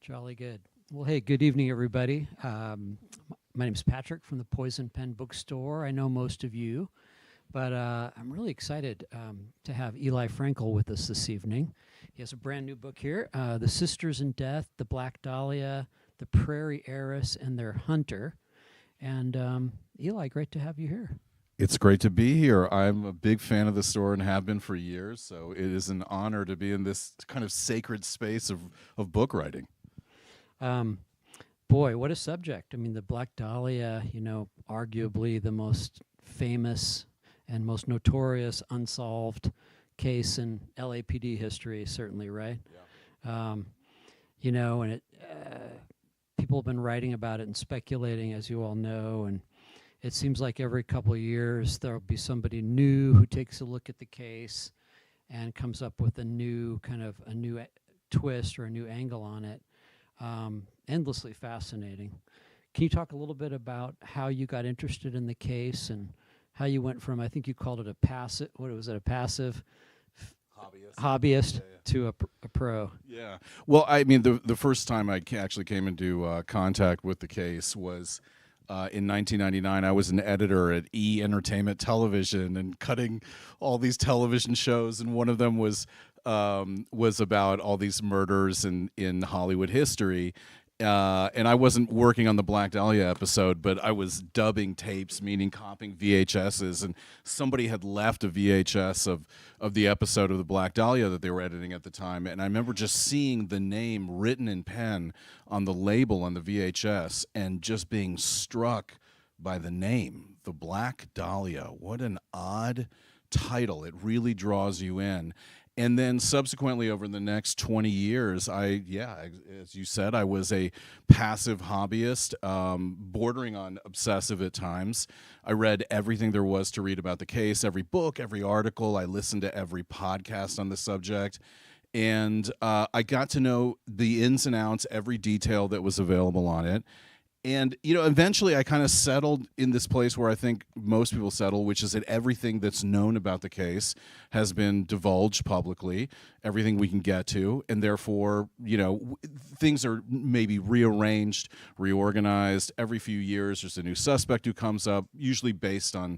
Jolly good. Well, hey, good evening, everybody. My name is Patrick from the Poison Pen Bookstore. I know most of you, but I'm really excited to have Eli Frankel with us this evening. He has a brand new book here, The Sisters in Death, The Black Dahlia, The Prairie Heiress, and Their Hunter. And Eli, great to have you here. It's great to be here. I'm a big fan of the store and have been for years, so it is an honor to be in this kind of sacred space of book writing. Boy, what a subject. I mean, the Black Dahlia, arguably the most famous and most notorious unsolved case in LAPD history, certainly, right? Yeah. And it people have been writing about it and speculating, as you all know, and it seems like every couple of years there'll be somebody new who takes a look at the case and comes up with a new twist or a new angle on it. Endlessly fascinating. Can you talk a little bit about how you got interested in the case and how you went from, I think you called it a passive hobbyist to a pro? Yeah. Well, I mean, the first time I actually came into contact with the case was in 1999. I was an editor at E! Entertainment Television and cutting all these television shows, and one of them was about all these murders in Hollywood history. And I wasn't working on the Black Dahlia episode, but I was dubbing tapes, meaning copying VHSs, and somebody had left a VHS of the episode of the Black Dahlia that they were editing at the time, and I remember just seeing the name written in pen on the label on the VHS and just being struck by the name, the Black Dahlia. What an odd title. It really draws you in. And then subsequently over the next 20 years, as you said, I was a passive hobbyist, bordering on obsessive at times. I read everything there was to read about the case, every book, every article. I listened to every podcast on the subject. And I got to know the ins and outs, every detail that was available on it. And, eventually I kind of settled in this place where I think most people settle, which is that everything that's known about the case has been divulged publicly, everything we can get to. And therefore, things are maybe rearranged, reorganized. Every few years, there's a new suspect who comes up, usually based on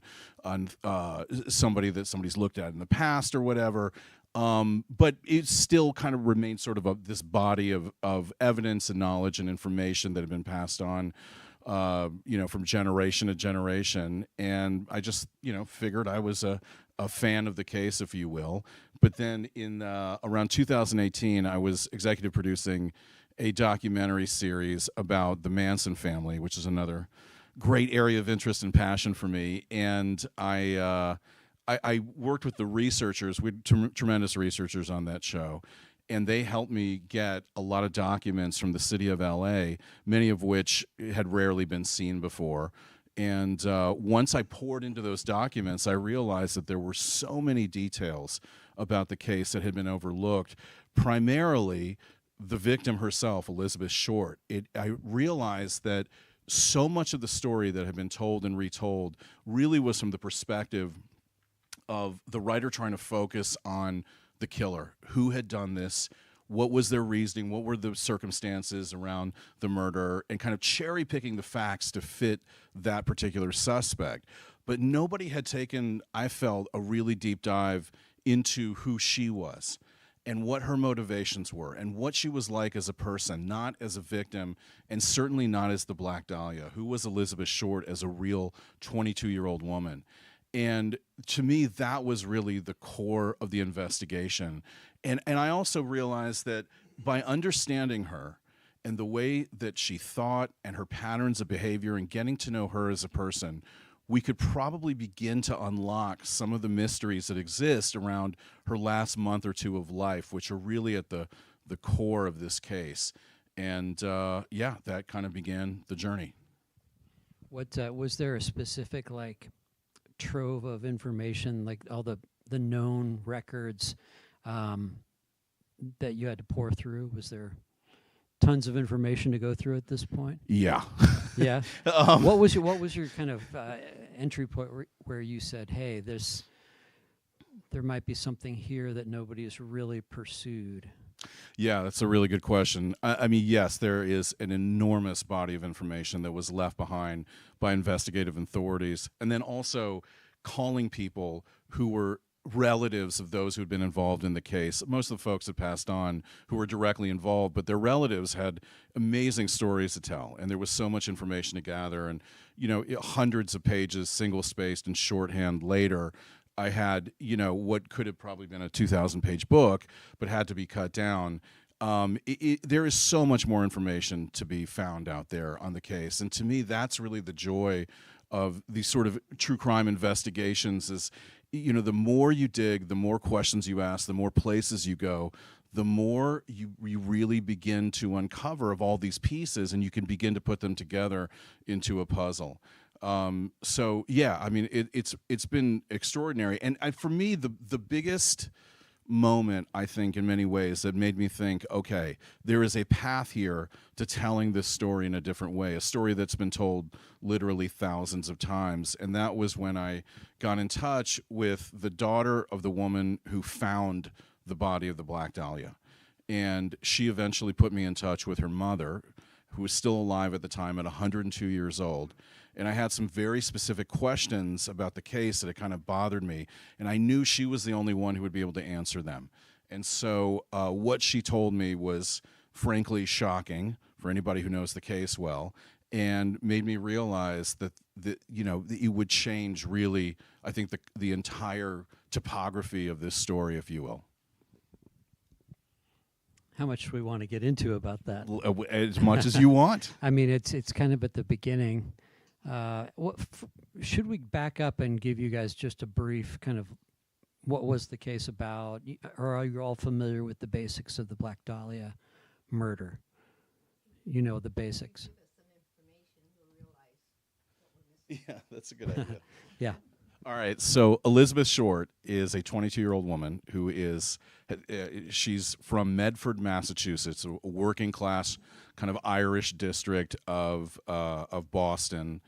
somebody that somebody's looked at in the past or whatever. But it still kind of remains sort of this body of evidence and knowledge and information that had been passed on, from generation to generation. And I just, figured I was a fan of the case, if you will. But then in around 2018, I was executive producing a documentary series about the Manson family, which is another great area of interest and passion for me. And I worked with the researchers. We had tremendous researchers on that show, and they helped me get a lot of documents from the city of LA, many of which had rarely been seen before. And once I poured into those documents, I realized that there were so many details about the case that had been overlooked, primarily the victim herself, Elizabeth Short. I realized that so much of the story that had been told and retold really was from the perspective of the writer trying to focus on the killer, who had done this, what was their reasoning, what were the circumstances around the murder, and kind of cherry picking the facts to fit that particular suspect. But nobody had taken, I felt, a really deep dive into who she was and what her motivations were and what she was like as a person, not as a victim, and certainly not as the Black Dahlia. Who was Elizabeth Short as a real 22-year-old woman? And to me, that was really the core of the investigation. And I also realized that by understanding her and the way that she thought and her patterns of behavior and getting to know her as a person, we could probably begin to unlock some of the mysteries that exist around her last month or two of life, which are really at the core of this case. And that kind of began the journey. What was there a specific trove of information, like all the known records that you had to pour through? Was there tons of information to go through at this point? Yeah. Yeah. What was your kind of entry point where you said, hey, there might be something here that nobody has really pursued? Yeah, that's a really good question. I mean, yes, there is an enormous body of information that was left behind by investigative authorities, and then also calling people who were relatives of those who had been involved in the case. Most of the folks had passed on who were directly involved, but their relatives had amazing stories to tell, and there was so much information to gather, and hundreds of pages, single-spaced and shorthand later. I had, what could have probably been a 2,000-page book, but had to be cut down. There is so much more information to be found out there on the case, and to me, that's really the joy of these sort of true crime investigations. Is the more you dig, the more questions you ask, the more places you go, the more you really begin to uncover of all these pieces, and you can begin to put them together into a puzzle. So yeah, I mean, it's been extraordinary, and for me, the biggest moment, I think, in many ways, that made me think, okay, there is a path here to telling this story in a different way, a story that's been told literally thousands of times. And that was when I got in touch with the daughter of the woman who found the body of the Black Dahlia. And she eventually put me in touch with her mother, who was still alive at the time at 102 years old. And I had some very specific questions about the case that had kind of bothered me, and I knew she was the only one who would be able to answer them. And so what she told me was frankly shocking for anybody who knows the case well, and made me realize that it would change, really, I think, the entire topography of this story, if you will. How much do we want to get into about that? As much as you want. I mean, it's kind of at the beginning. Should we back up and give you guys just a brief kind of what was the case about, or are you all familiar with the basics of the Black Dahlia murder? You know the basics. Yeah, that's a good idea. Yeah. All right, so Elizabeth Short is a 22-year-old woman who is, she's from Medford, Massachusetts, a working class kind of Irish district of Boston,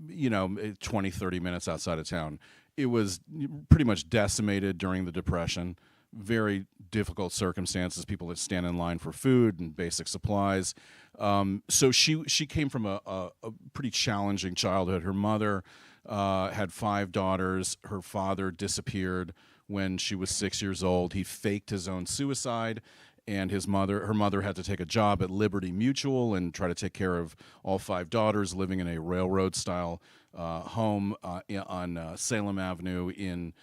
20, 30 minutes outside of town. It was pretty much decimated during the Depression, very difficult circumstances, people that stand in line for food and basic supplies. So she came from a pretty challenging childhood. Her mother had 5 daughters. Her father disappeared when she was 6 years old. He faked his own suicide, and her mother had to take a job at Liberty Mutual and try to take care of all 5 daughters, living in a railroad-style home on Salem Avenue in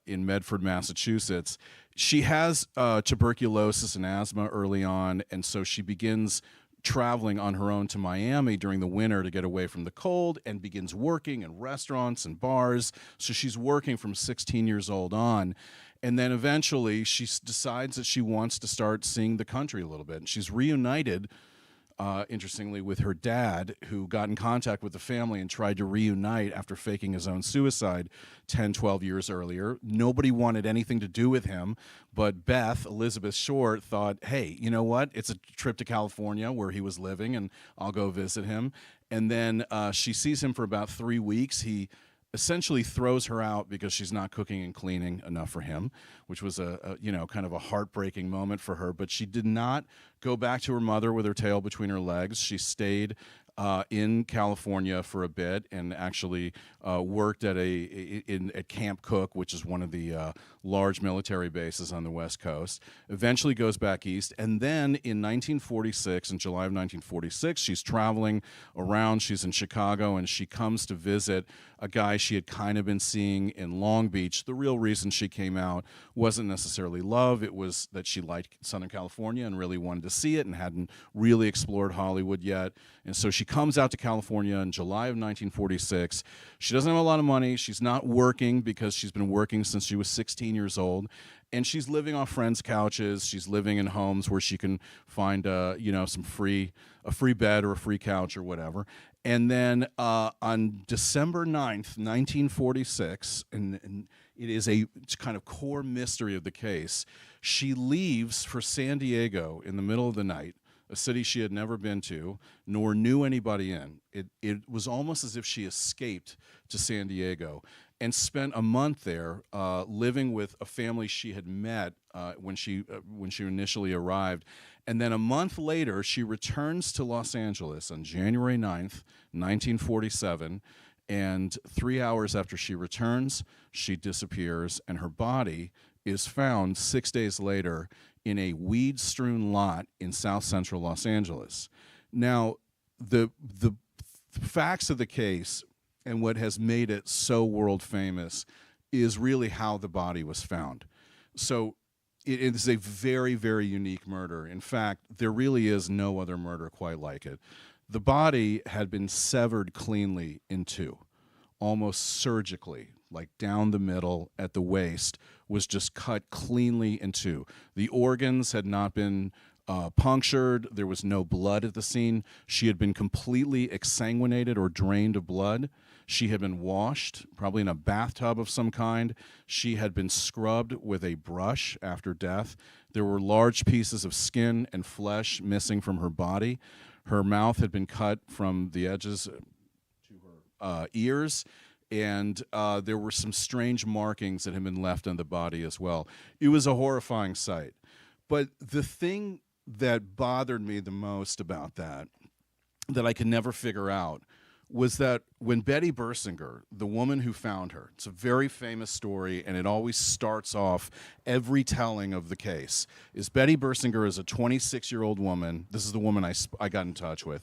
Medford, Massachusetts. She has tuberculosis and asthma early on, and so she begins traveling on her own to Miami during the winter to get away from the cold, and begins working in restaurants and bars. So she's working from 16 years old on. And then eventually she decides that she wants to start seeing the country a little bit. And she's reunited, interestingly, with her dad, who got in contact with the family and tried to reunite after faking his own suicide 10, 12 years earlier. Nobody wanted anything to do with him, but Beth, Elizabeth Short, thought, hey, you know what? It's a trip to California where he was living, and I'll go visit him. And then she sees him for about 3 weeks. He essentially throws her out because she's not cooking and cleaning enough for him, which was a kind of a heartbreaking moment for her. But she did not go back to her mother with her tail between her legs. She stayed in California for a bit, and actually worked at at Camp Cook, which is one of the large military bases on the West Coast. Eventually goes back east, and then in 1946, in July of 1946, she's traveling around. She's in Chicago, and she comes to visit a guy she had kind of been seeing in Long Beach. The real reason she came out wasn't necessarily love. It was that she liked Southern California and really wanted to see it, and hadn't really explored Hollywood yet. And so she comes out to California in July of 1946. She doesn't have a lot of money. She's not working because she's been working since she was 16 years old. And she's living off friends' couches. She's living in homes where she can find a free bed or a free couch or whatever. And then on December 9th, 1946, and it is a kind of core mystery of the case, she leaves for San Diego in the middle of the night, a city she had never been to, nor knew anybody in. It was almost as if she escaped to San Diego. and spent a month there living with a family she had met when she initially arrived. And then a month later, she returns to Los Angeles on January 9th, 1947. And 3 hours after she returns, she disappears, and her body is found 6 days later in a weed-strewn lot in south central Los Angeles. Now, the facts of the case and what has made it so world famous is really how the body was found. So it is a very, very unique murder. In fact, there really is no other murder quite like it. The body had been severed cleanly in two, almost surgically, like down the middle at the waist, was just cut cleanly in two. The organs had not been punctured. There was no blood at the scene. She had been completely exsanguinated or drained of blood. She had been washed, probably in a bathtub of some kind. She had been scrubbed with a brush after death. There were large pieces of skin and flesh missing from her body. Her mouth had been cut from the edges to her ears, and there were some strange markings that had been left on the body as well. It was a horrifying sight. But the thing that bothered me the most about that I could never figure out, was that when Betty Bersinger, the woman who found her, it's a very famous story, and it always starts off every telling of the case, is Betty Bersinger is a 26-year-old woman. This is the woman I got in touch with,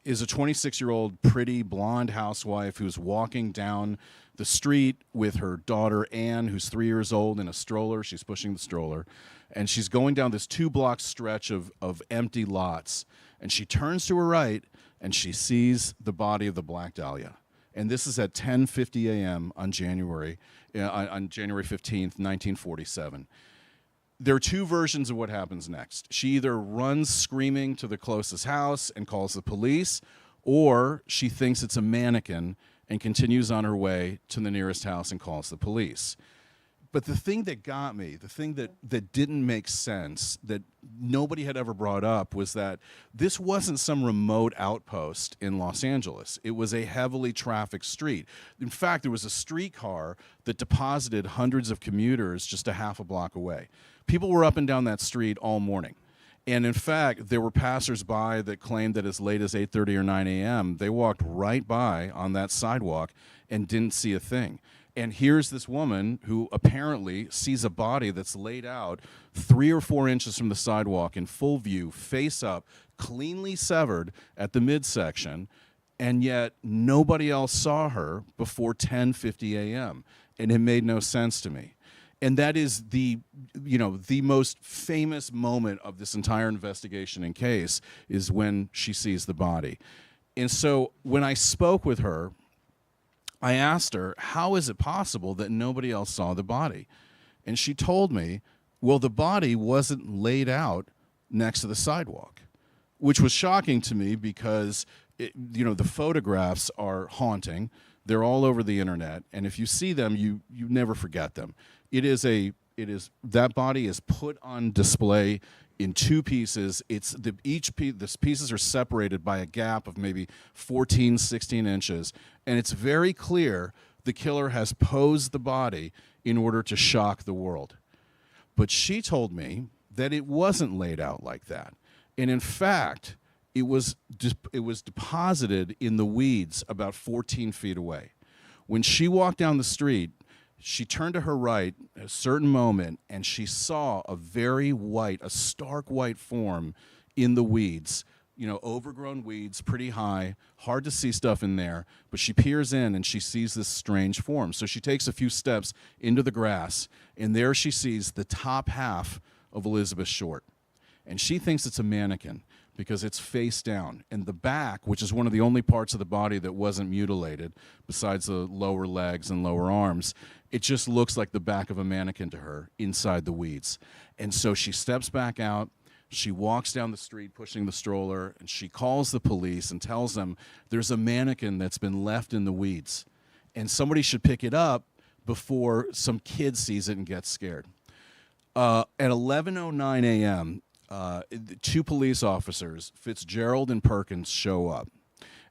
is a 26-year-old pretty blonde housewife who's walking down the street with her daughter Anne, who's 3 years old, in a stroller. She's pushing the stroller, and she's going down this 2-block stretch of empty lots, and she turns to her right, and she sees the body of the Black Dahlia. And this is at 10:50 a.m. on January 15th, 1947. There are two versions of what happens next. She either runs screaming to the closest house and calls the police, or she thinks it's a mannequin and continues on her way to the nearest house and calls the police. But the thing that got me, the thing that didn't make sense, that nobody had ever brought up, was that this wasn't some remote outpost in Los Angeles. It was a heavily trafficked street. In fact, there was a streetcar that deposited hundreds of commuters just a half a block away. People were up and down that street all morning. And in fact, there were passersby that claimed that as late as 8:30 or 9 a.m., they walked right by on that sidewalk and didn't see a thing. And here's this woman who apparently sees a body that's laid out 3 or 4 inches from the sidewalk in full view, face up, cleanly severed at the midsection, and yet nobody else saw her before 10:50 a.m. And it made no sense to me. And that is the most famous moment of this entire investigation and case, is when she sees the body. And so when I spoke with her, I asked her, how is it possible that nobody else saw the body? And she told me, well, the body wasn't laid out next to the sidewalk, which was shocking to me because, the photographs are haunting. They're all over the internet. And if you see them, you never forget them. That body is put on display in 2 pieces. The pieces are separated by a gap of maybe 14, 16 inches. And it's very clear the killer has posed the body in order to shock the world. But she told me that it wasn't laid out like that. And in fact, it was deposited in the weeds about 14 feet away. When she walked down the street, she turned to her right at a certain moment, and she saw a stark white form in the weeds, overgrown weeds, pretty high, hard to see stuff in there, but she peers in and she sees this strange form. So she takes a few steps into the grass, and there she sees the top half of Elizabeth Short. And she thinks it's a mannequin because it's face down. And the back, which is one of the only parts of the body that wasn't mutilated, besides the lower legs and lower arms, it just looks like the back of a mannequin to her inside the weeds. And so she steps back out. She walks down the street pushing the stroller, and she calls the police and tells them there's a mannequin that's been left in the weeds, and somebody should pick it up before some kid sees it and gets scared. At 11:09 a.m., 2 police officers, Fitzgerald and Perkins, show up.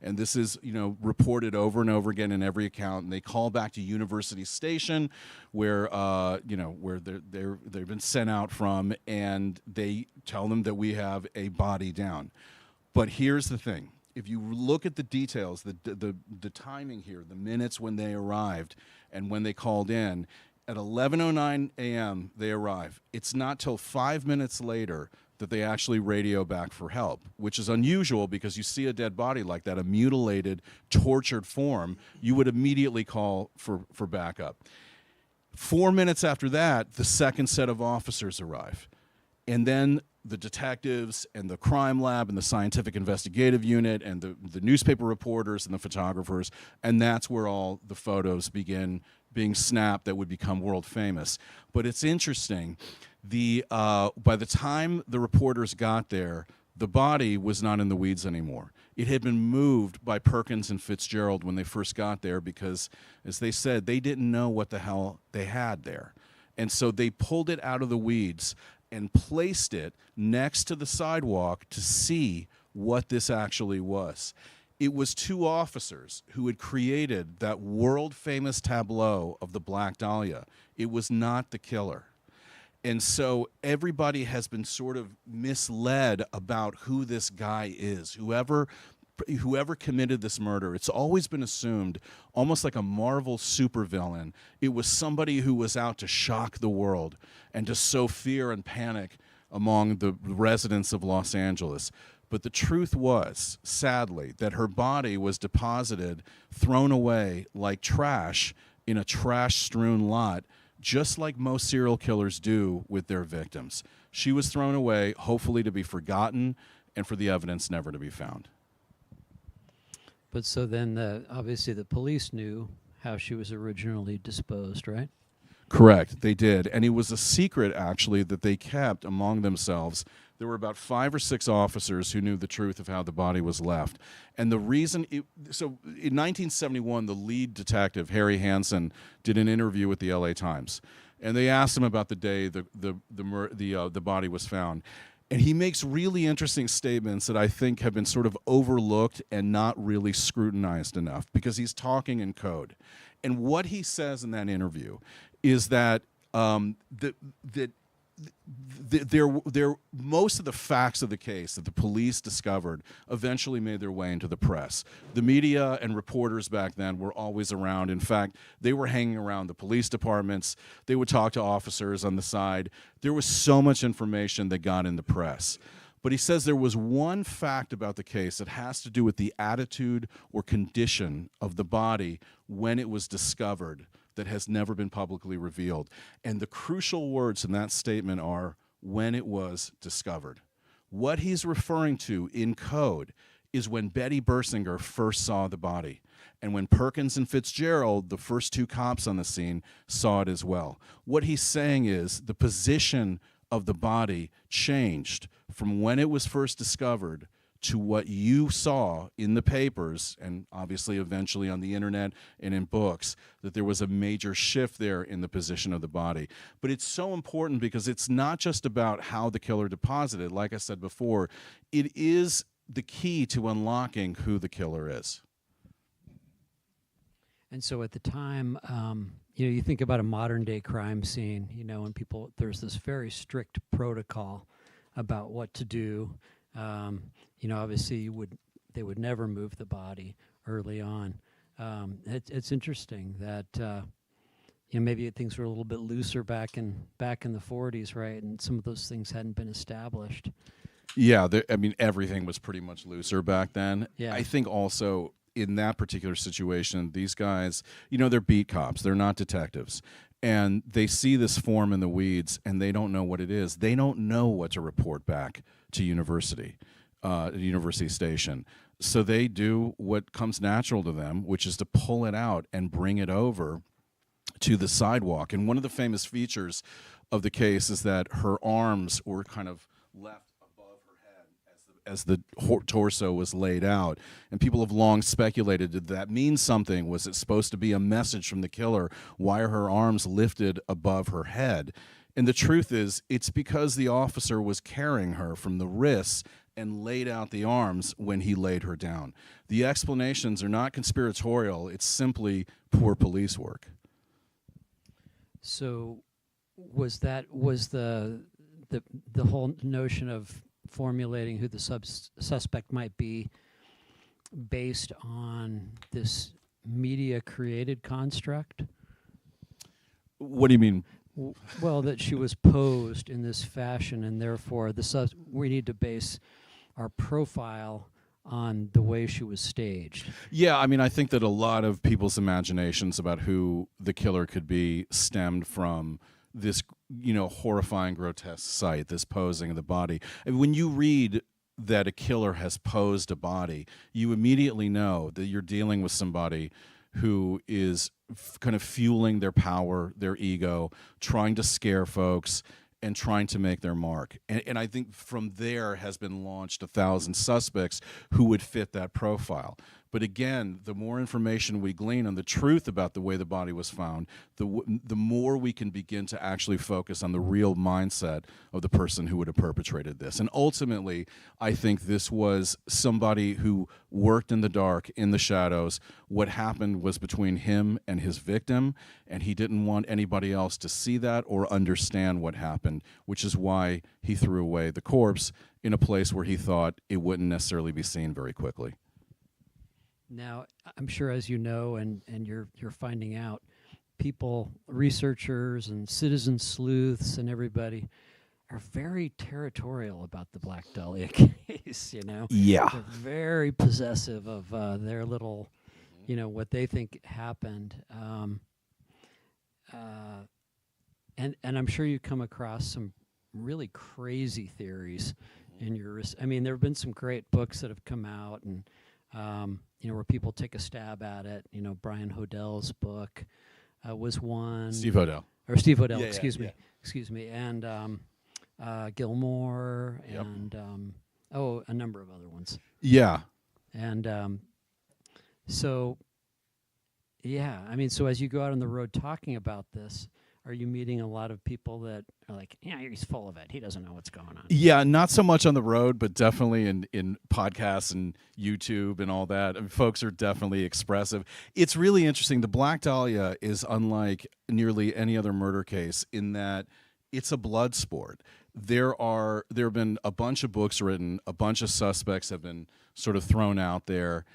And this is, reported over and over again in every account. And they call back to University Station, where where they've been sent out from, and they tell them that we have a body down. But here's the thing. If you look at the details, the timing here, the minutes when they arrived and when they called in, at 11:09 a.m. they arrive. It's not till 5 minutes later that they actually radio back for help, which is unusual because you see a dead body like that, a mutilated, tortured form, you would immediately call for backup. 4 minutes after that, the second set of officers arrive. And then the detectives and the crime lab and the scientific investigative unit and the newspaper reporters and the photographers, and that's where all the photos begin being snapped that would become world famous. But it's interesting, by the time the reporters got there, the body was not in the weeds anymore. It had been moved by Perkins and Fitzgerald when they first got there because, as they said, they didn't know what the hell they had there. And so they pulled it out of the weeds and placed it next to the sidewalk to see what this actually was. It was two officers who had created that world-famous tableau of the Black Dahlia. It was not the killer. And so everybody has been sort of misled about who this guy is. Whoever committed this murder, it's always been assumed, almost like a Marvel supervillain, it was somebody who was out to shock the world and to sow fear and panic among the residents of Los Angeles. But the truth was, sadly, that her body was deposited, thrown away like trash in a trash-strewn lot, just like most serial killers do with their victims. She was thrown away, hopefully to be forgotten, and for the evidence never to be found. But so then, obviously, the police knew how she was originally disposed, right? Correct, they did. And it was a secret, actually, that they kept among themselves. There were about 5 or 6 officers who knew the truth of how the body was left. And the reason, so in 1971, the lead detective, Harry Hansen, did an interview with the LA Times. And they asked him about the day the body was found. And he makes really interesting statements that I think have been sort of overlooked and not really scrutinized enough because he's talking in code. And what he says in that interview is that most of the facts of the case that the police discovered eventually made their way into the press. The media and reporters back then were always around. In fact, they were hanging around the police departments. They would talk to officers on the side. There was so much information that got in the press. But he says there was one fact about the case that has to do with the attitude or condition of the body when it was discovered that has never been publicly revealed. And the crucial words in that statement are, when it was discovered. What he's referring to in code is when Betty Bersinger first saw the body, and when Perkins and Fitzgerald, the first 2 cops on the scene, saw it as well. What he's saying is the position of the body changed from when it was first discovered to what you saw in the papers, and obviously eventually on the internet and in books, that there was a major shift there in the position of the body. But it's so important because it's not just about how the killer deposited. Like I said before, it is the key to unlocking who the killer is. And so at the time, you think about a modern day crime scene, and there's this very strict protocol about what to do. Obviously they would never move the body early on. It's interesting that maybe things were a little bit looser back in the 40s, right? And some of those things hadn't been established. Yeah, everything was pretty much looser back then. Yeah. I think also in that particular situation, these guys, they're beat cops. They're not detectives. And they see this form in the weeds, and they don't know what it is. They don't know what to report back to University Station. So they do what comes natural to them, which is to pull it out and bring it over to the sidewalk. And one of the famous features of the case is that her arms were kind of left above her head as the torso was laid out. And people have long speculated, did that mean something? Was it supposed to be a message from the killer? Why are her arms lifted above her head? And the truth is, it's because the officer was carrying her from the wrists and laid out the arms when he laid her down. The explanations are not conspiratorial. It's simply poor police work. So was the whole notion of formulating who the suspect might be based on this media created construct? What do you mean? Well, that she was posed in this fashion, and therefore we need to base our profile on the way she was staged. Yeah, I mean, I think that a lot of people's imaginations about who the killer could be stemmed from this, horrifying, grotesque sight, this posing of the body. And when you read that a killer has posed a body, you immediately know that you're dealing with somebody who is kind of fueling their power, their ego, trying to scare folks and trying to make their mark. And I think from there has been launched 1,000 suspects who would fit that profile. But again, the more information we glean on the truth about the way the body was found, the more we can begin to actually focus on the real mindset of the person who would have perpetrated this. And ultimately, I think this was somebody who worked in the dark, in the shadows. What happened was between him and his victim, and he didn't want anybody else to see that or understand what happened, which is why he threw away the corpse in a place where he thought it wouldn't necessarily be seen very quickly. Now, I'm sure, as you know, and you're finding out, people, researchers and citizen sleuths and everybody are very territorial about the Black Dahlia case, Yeah. They're very possessive of their little, what they think happened. And I'm sure you come across some really crazy theories in your I mean, there have been some great books that have come out and where people take a stab at it. Brian Hodell's book was one. Steve Hodell. Or Steve Hodell, Yeah, excuse yeah. me. Excuse me. And Gilmore Yep. and, a number of other ones. Yeah. And so, yeah, I mean, so as you go out on the road talking about this, are you meeting a lot of people that are like, yeah, he's full of it. He doesn't know what's going on. Yeah, not so much on the road, but definitely in podcasts and YouTube and all that. I mean, folks are definitely expressive. It's really interesting. The Black Dahlia is unlike nearly any other murder case in that it's a blood sport. There have been a bunch of books written, a bunch of suspects have been sort of thrown out there.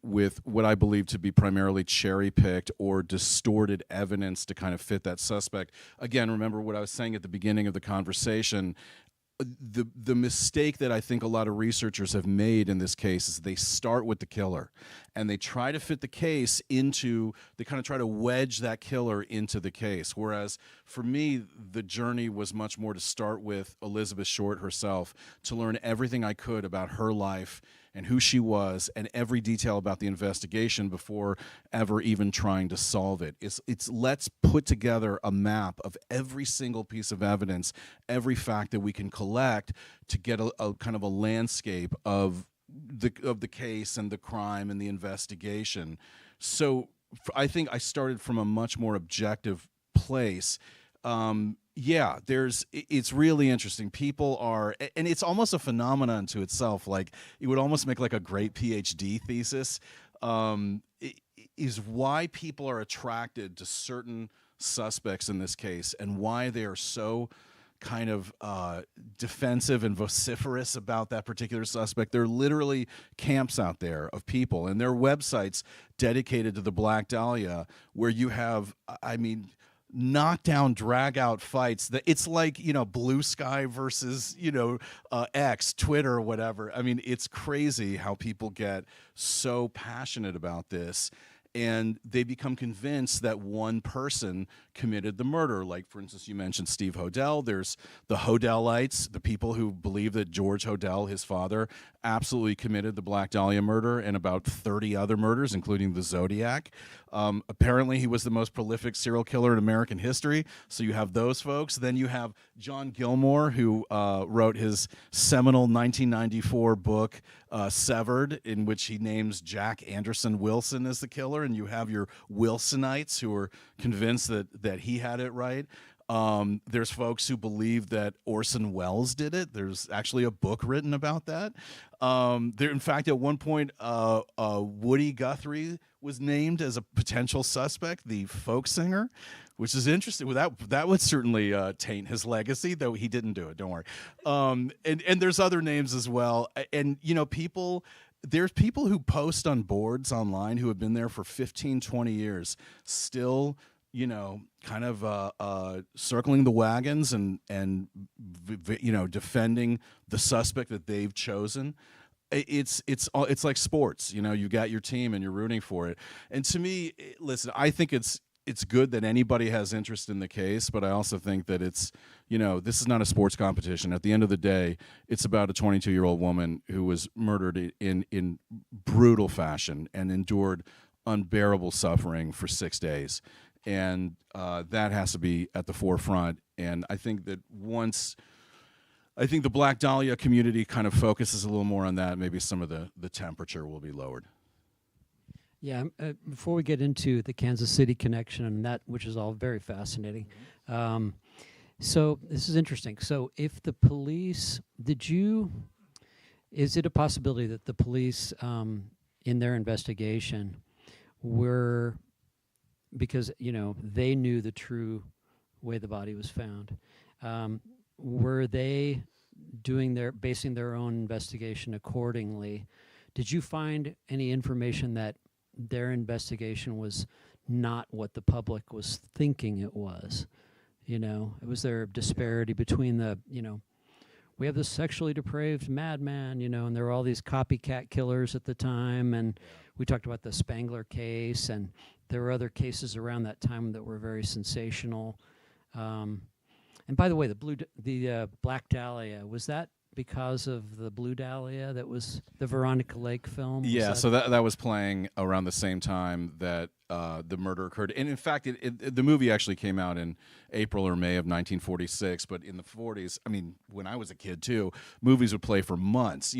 With what I believe to be primarily cherry-picked or distorted evidence to kind of fit that suspect. Again, remember what I was saying at the beginning of the conversation. The mistake that I think a lot of researchers have made in this case is they start with the killer and they try to fit the case into, they kind of try to wedge that killer into the case. Whereas for me, the journey was much more to start with Elizabeth Short herself, to learn everything I could about her life and who she was and every detail about the investigation before ever even trying to solve it. It's let's put together a map of every single piece of evidence, every fact that we can collect to get a kind of a landscape of the case and the crime and the investigation. So I think I started from a much more objective place. Yeah, it's really interesting. People are, and it's almost a phenomenon to itself. Like, it would almost make like a great PhD thesis, is why people are attracted to certain suspects in this case and why they are so kind of defensive and vociferous about that particular suspect. There are literally camps out there of people, and there are websites dedicated to the Black Dahlia where you have, knockdown, drag out fights. It's like, Blue Sky versus, X, Twitter, or whatever. I mean, it's crazy how people get so passionate about this. And they become convinced that one person committed the murder. Like, for instance, you mentioned Steve Hodell. There's the Hodellites, the people who believe that George Hodell, his father, absolutely committed the Black Dahlia murder and about 30 other murders, including the Zodiac. Apparently, he was the most prolific serial killer in American history. So you have those folks. Then you have John Gilmore, who wrote his seminal 1994 book, Severed, in which he names Jack Anderson Wilson as the killer. And you have your Wilsonites who are convinced that he had it right. There's folks who believe that Orson Welles did it. There's actually a book written about that. In fact, at one point, Woody Guthrie was named as a potential suspect, the folk singer, which is interesting. Well, that would certainly taint his legacy, though he didn't do it. Don't worry. And there's other names as well. And there's people who post on boards online who have been there for 15, 20 years, still kind of circling the wagons and defending the suspect that they've chosen. It's like sports. You got your team and you're rooting for it. And to me, listen, I think it's good that anybody has interest in the case, but I also think that it's, this is not a sports competition. At the end of the day, it's about a 22-year-old woman who was murdered in brutal fashion and endured unbearable suffering for 6 days. And that has to be at the forefront. And I think that the Black Dahlia community kind of focuses a little more on that, maybe some of the temperature will be lowered. Yeah, before we get into the Kansas City connection and that, which is all very fascinating. So this is interesting. So if the police, is it a possibility that the police in their investigation were, because, they knew the true way the body was found, were they basing their own investigation accordingly? Did you find any information that their investigation was not what the public was thinking it was? Was there a disparity between we have this sexually depraved madman, and there were all these copycat killers at the time, and we talked about the Spangler case, and there were other cases around that time that were very sensational. And by the way, the Black Dahlia, was that because of the Blue Dahlia that was the Veronica Lake film? Yeah, so that was playing around the same time that the murder occurred. And in fact, the movie actually came out in April or May of 1946, but in the 40s, I mean, when I was a kid too, movies would play for months.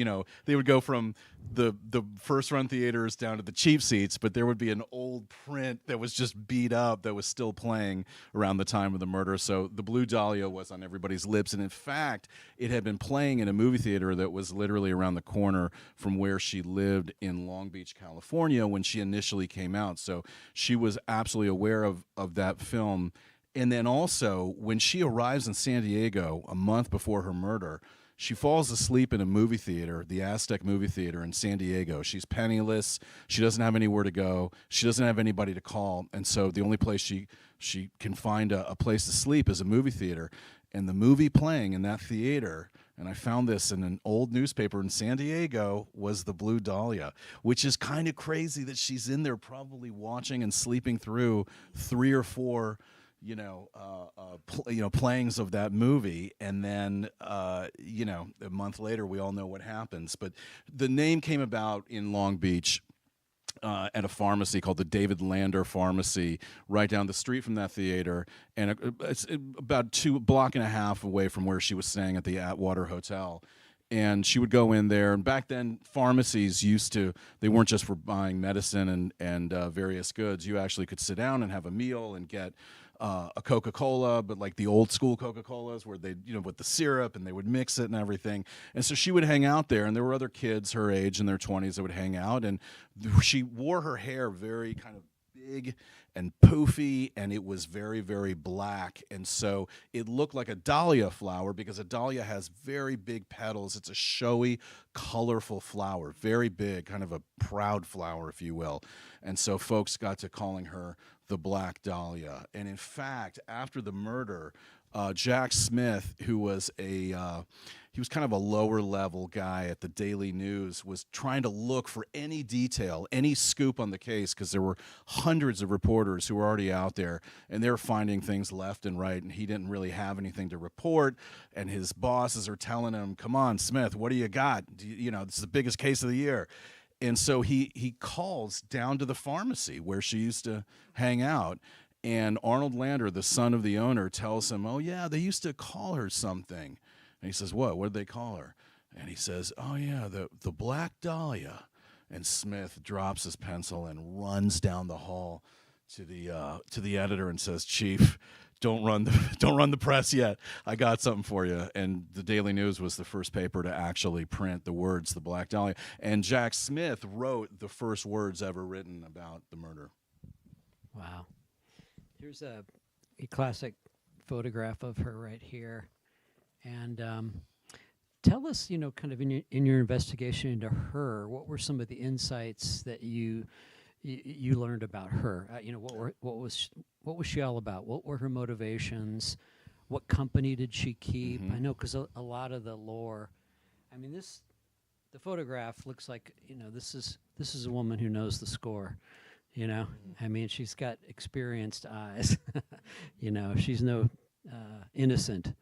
They would go from the first run theaters down to the cheap seats, but there would be an old print that was just beat up that was still playing around the time of the murder. So the Blue Dahlia was on everybody's lips. And in fact, it had been playing in a movie theater that was literally around the corner from where she lived in Long Beach, California, when she initially came out. So she was absolutely aware of that film. And then also, when she arrives in San Diego a month before her murder, she falls asleep in a movie theater, the Aztec movie theater in San Diego. She's penniless. She doesn't have anywhere to go. She doesn't have anybody to call. And so the only place she can find a place to sleep is a movie theater. And the movie playing in that theater, and I found this in an old newspaper in San Diego, was the Blue Dahlia, which is kind of crazy that she's in there probably watching and sleeping through 3 or 4 playings of that movie, and then a month later we all know what happens. But the name came about in Long Beach at a pharmacy called the David Lander Pharmacy, right down the street from that theater, and it's about 2.5 blocks away from where she was staying at the Atwater Hotel. And she would go in there, and back then pharmacies they weren't just for buying medicine and various goods. You actually could sit down and have a meal and get a Coca-Cola, but like the old school Coca-Colas where they, with the syrup, and they would mix it and everything. And so she would hang out there, and there were other kids her age in their 20s that would hang out, and she wore her hair very kind of big and poofy, and it was very, very black. And so it looked like a dahlia flower, because a dahlia has very big petals. It's a showy, colorful flower, very big, kind of a proud flower, if you will. And so folks got to calling her the Black Dahlia. And in fact, after the murder, Jack Smith, who was he was kind of a lower level guy at the Daily News, was trying to look for any detail, any scoop on the case, because there were hundreds of reporters who were already out there, and they were finding things left and right, and he didn't really have anything to report. And his bosses are telling him, "Come on, Smith, what do you got? This is the biggest case of the year." And so he calls down to the pharmacy where she used to hang out. And Arnold Lander, the son of the owner, tells him, "Oh, yeah, they used to call her something." And he says, "What? What did they call her?" And he says, "Oh, yeah, the Black Dahlia." And Smith drops his pencil and runs down the hall to the editor and says, Chief, don't run the press yet. I got something for you. And the Daily News was the first paper to actually print the words, the Black Dahlia. And Jack Smith wrote the first words ever written about the murder. Wow. Here's a classic photograph of her right here. And tell us, kind of in your investigation into her, what were some of the insights that you learned about her? What was she all about? What were her motivations? What company did she keep? I know because a lot of the lore. I mean, the photograph looks like this is a woman who knows the score. I mean, she's got experienced eyes. She's no innocent.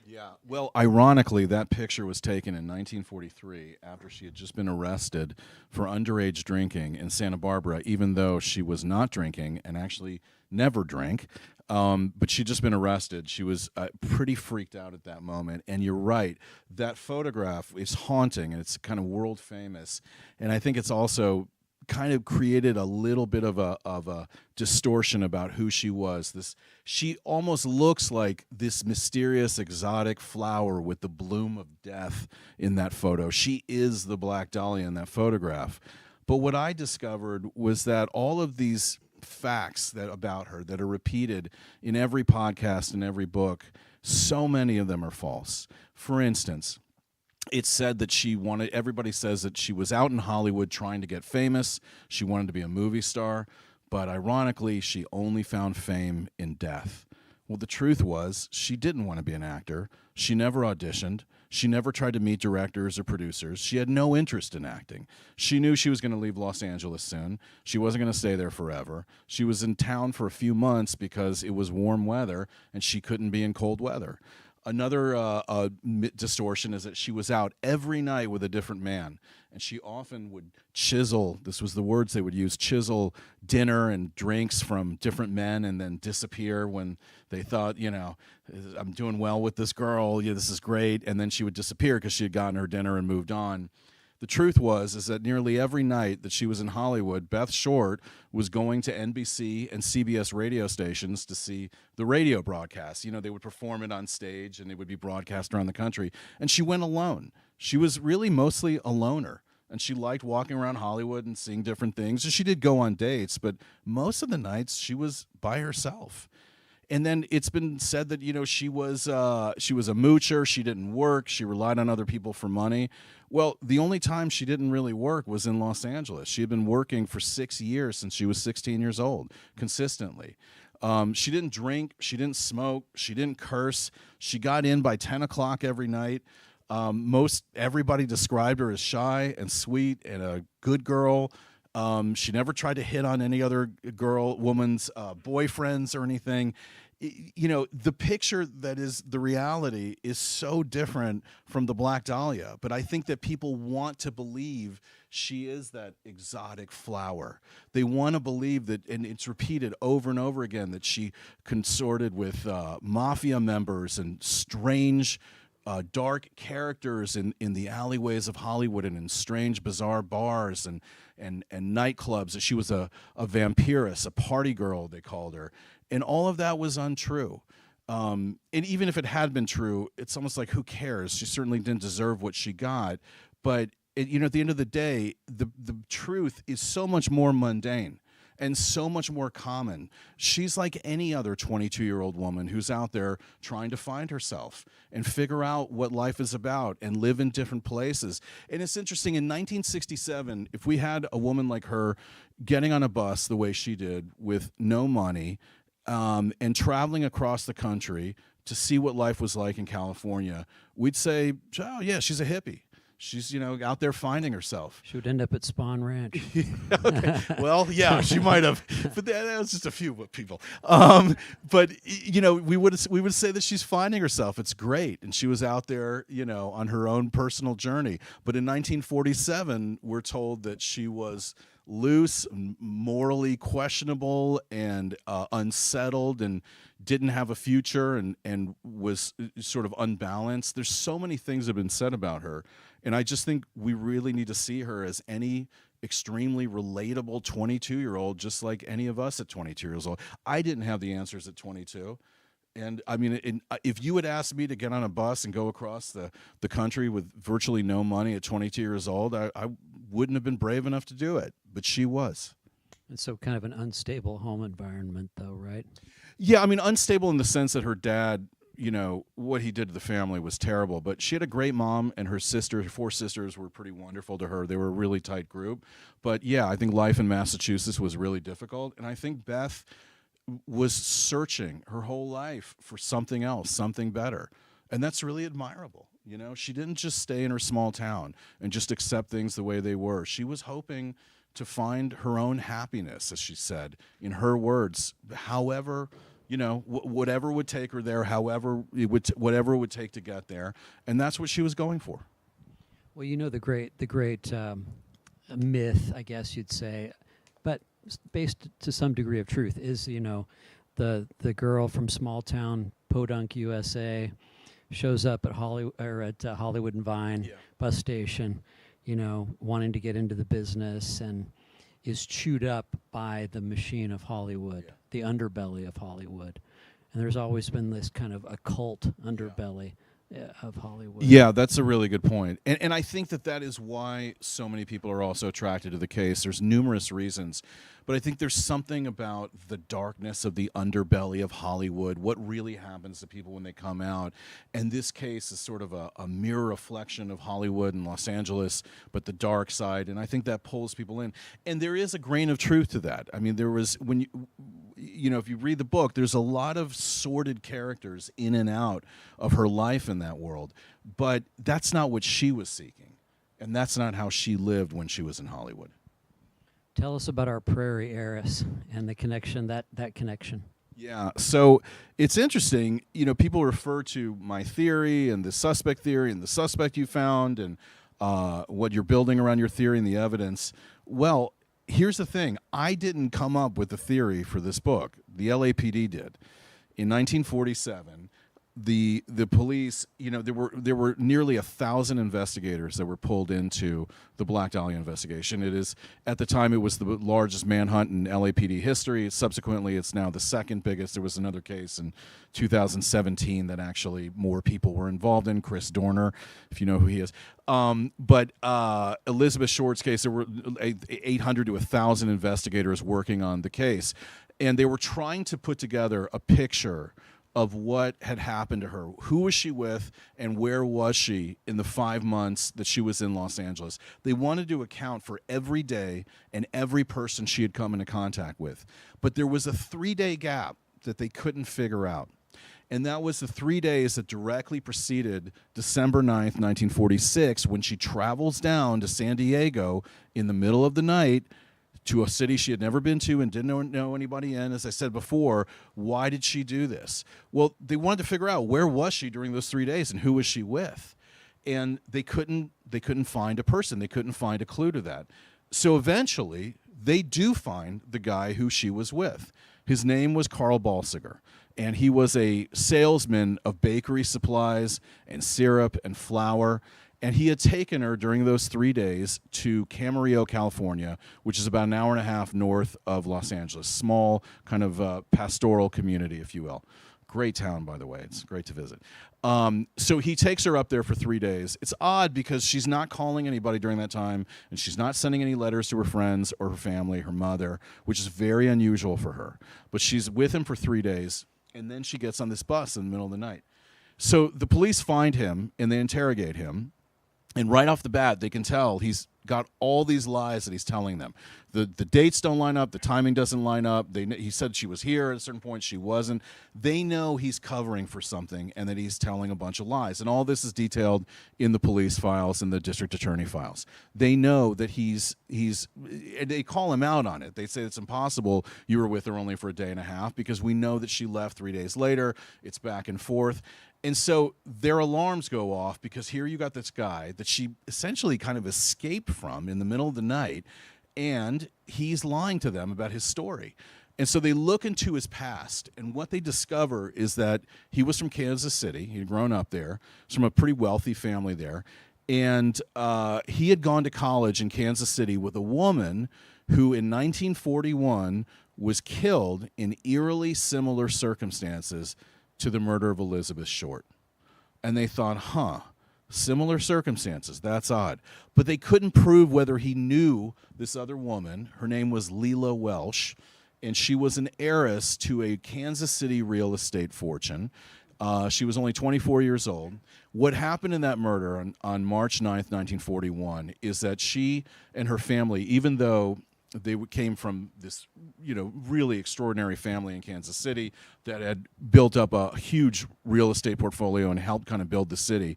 Yeah. Well, ironically, that picture was taken in 1943 after she had just been arrested for underage drinking in Santa Barbara, even though she was not drinking and actually never drank. But she'd just been arrested. She was pretty freaked out at that moment. And you're right, that photograph is haunting, and it's kind of world famous. And I think it's also kind of created a little bit of a distortion about who she was. She almost looks like this mysterious exotic flower with the bloom of death in that photo. She is the Black Dahlia in that photograph. But what I discovered was that all of these facts about her that are repeated in every podcast and every book, so many of them are false. For instance, it's said that everybody says that she was out in Hollywood trying to get famous. She wanted to be a movie star, but ironically, she only found fame in death. Well, the truth was, she didn't want to be an actor. She never auditioned. She never tried to meet directors or producers. She had no interest in acting. She knew she was going to leave Los Angeles soon. She wasn't going to stay there forever. She was in town for a few months because it was warm weather and she couldn't be in cold weather. Another distortion is that she was out every night with a different man, and she often would chisel, this was the words they would use, chisel dinner and drinks from different men and then disappear when they thought, I'm doing well with this girl, this is great, and then she would disappear because she had gotten her dinner and moved on. The truth is that nearly every night that she was in Hollywood, Beth Short was going to NBC and CBS radio stations to see the radio broadcasts. They would perform it on stage and it would be broadcast around the country. And she went alone. She was really mostly a loner. And she liked walking around Hollywood and seeing different things. And she did go on dates, but most of the nights she was by herself. And then it's been said that she was a moocher. She didn't work. She relied on other people for money. Well, the only time she didn't really work was in Los Angeles. She had been working for 6 years since she was 16 years old, consistently. She didn't drink. She didn't smoke. She didn't curse. She got in by 10 o'clock every night. Everybody described her as shy and sweet and a good girl. She never tried to hit on any other woman's boyfriends or anything. The picture that is the reality is so different from the Black Dahlia. But I think that people want to believe she is that exotic flower. They want to believe that, and it's repeated over and over again, that she consorted with mafia members and strange dark characters in the alleyways of Hollywood and in strange, bizarre bars and nightclubs. That she was a vampiress, a party girl, they called her. And all of that was untrue. And even if it had been true, it's almost like, who cares? She certainly didn't deserve what she got. But, at the end of the day, the truth is so much more mundane and so much more common. She's like any other 22-year-old woman who's out there trying to find herself and figure out what life is about and live in different places. And it's interesting, in 1967, if we had a woman like her getting on a bus the way she did with no money and traveling across the country to see what life was like in California, we'd say, oh, yeah, she's a hippie. She's, out there finding herself. She would end up at Spawn Ranch. Okay. Well, yeah, she might have, but that was just a few people. But we would say that she's finding herself. It's great, and she was out there, on her own personal journey. But in 1947, we're told that she was loose, morally questionable, and unsettled, and didn't have a future, and was sort of unbalanced. There's so many things that have been said about her. And I just think we really need to see her as any extremely relatable 22-year-old, just like any of us at 22 years old. I didn't have the answers at 22. And I mean, if you had asked me to get on a bus and go across the country with virtually no money at 22 years old, I wouldn't have been brave enough to do it. But she was. And so kind of an unstable home environment, though, right? Yeah, I mean, unstable in the sense that her dad, what he did to the family was terrible. But she had a great mom, and her 4 sisters were pretty wonderful to her. They were a really tight group. But yeah, I think life in Massachusetts was really difficult. And I think Beth was searching her whole life for something else, something better. And that's really admirable. She didn't just stay in her small town and just accept things the way they were. She was hoping to find her own happiness, as she said, in her words, however, whatever would take her there, whatever it would take to get there. And that's what she was going for. Well, the great myth, I guess you'd say, but based to some degree of truth, is the girl from small town Podunk, USA, shows up at Hollywood and Vine bus station, wanting to get into the business, and is chewed up by the machine of Hollywood, the underbelly of Hollywood. And there's always been this kind of occult underbelly of Hollywood. Yeah, that's a really good point. And I think that is why so many people are also attracted to the case. There's numerous reasons. But I think there's something about the darkness of the underbelly of Hollywood, what really happens to people when they come out. And this case is sort of a mirror reflection of Hollywood and Los Angeles, but the dark side. And I think that pulls people in. And there is a grain of truth to that. I mean, there was, if you read the book, there's a lot of sordid characters in and out of her life in that world. But that's not what she was seeking. And that's not how she lived when she was in Hollywood. Tell us about our Prairie Heiress and the connection, that connection. Yeah, so it's interesting. People refer to my theory and the suspect you found and what you're building around your theory and the evidence. Well, here's the thing. I didn't come up with the theory for this book. The LAPD did. In 1947, the police, there were nearly 1,000 investigators that were pulled into the Black Dahlia investigation. At the time, it was the largest manhunt in LAPD history. Subsequently, it's now the second biggest. There was another case in 2017 that actually more people were involved in, Chris Dorner, if you know who he is. But Elizabeth Short's case, there were 800 to 1,000 investigators working on the case. And they were trying to put together a picture of what had happened to her. Who was she with, and where was she in the 5 months that she was in Los Angeles? They wanted to account for every day and every person she had come into contact with. But there was a 3-day gap that they couldn't figure out. And that was the 3 days that directly preceded December 9th, 1946, when she travels down to San Diego in the middle of the night to a city she had never been to and didn't know anybody in. As I said before, why did she do this? Well, they wanted to figure out where was she during those 3 days and who was she with. And they couldn't find a person. They couldn't find a clue to that. So eventually, they do find the guy who she was with. His name was Carl Balsiger, and he was a salesman of bakery supplies and syrup and flour. And he had taken her during those 3 days to Camarillo, California, which is about an hour and a half north of Los Angeles. Small kind of pastoral community, if you will. Great town, by the way. It's great to visit. So he takes her up there for 3 days. It's odd because she's not calling anybody during that time, and she's not sending any letters to her friends or her family, her mother, which is very unusual for her. But she's with him for 3 days, and then she gets on this bus in the middle of the night. So the police find him, and they interrogate him. And right off the bat, they can tell he's got all these lies that he's telling them. The dates don't line up. The timing doesn't line up. He said she was here at a certain point. She wasn't. They know he's covering for something and that he's telling a bunch of lies. And all this is detailed in the police files and the district attorney files. They know that they call him out on it. They say it's impossible. You were with her only for a day and a half because we know that she left 3 days later. It's back and forth. And so their alarms go off because here you got this guy that she essentially kind of escaped from in the middle of the night, and he's lying to them about his story. And so they look into his past, and what they discover is that he was from Kansas City. He had grown up there. He's from a pretty wealthy family there. And he had gone to college in Kansas City with a woman who in 1941 was killed in eerily similar circumstances to the murder of Elizabeth Short. And they thought, similar circumstances, that's odd. But they couldn't prove whether he knew this other woman. Her name was Leila Welsh, and she was an heiress to a Kansas City real estate fortune. She was only 24 years old. What happened in that murder on March 9th, 1941, is that she and her family, even though they came from this, really extraordinary family in Kansas City that had built up a huge real estate portfolio and helped kind of build the city,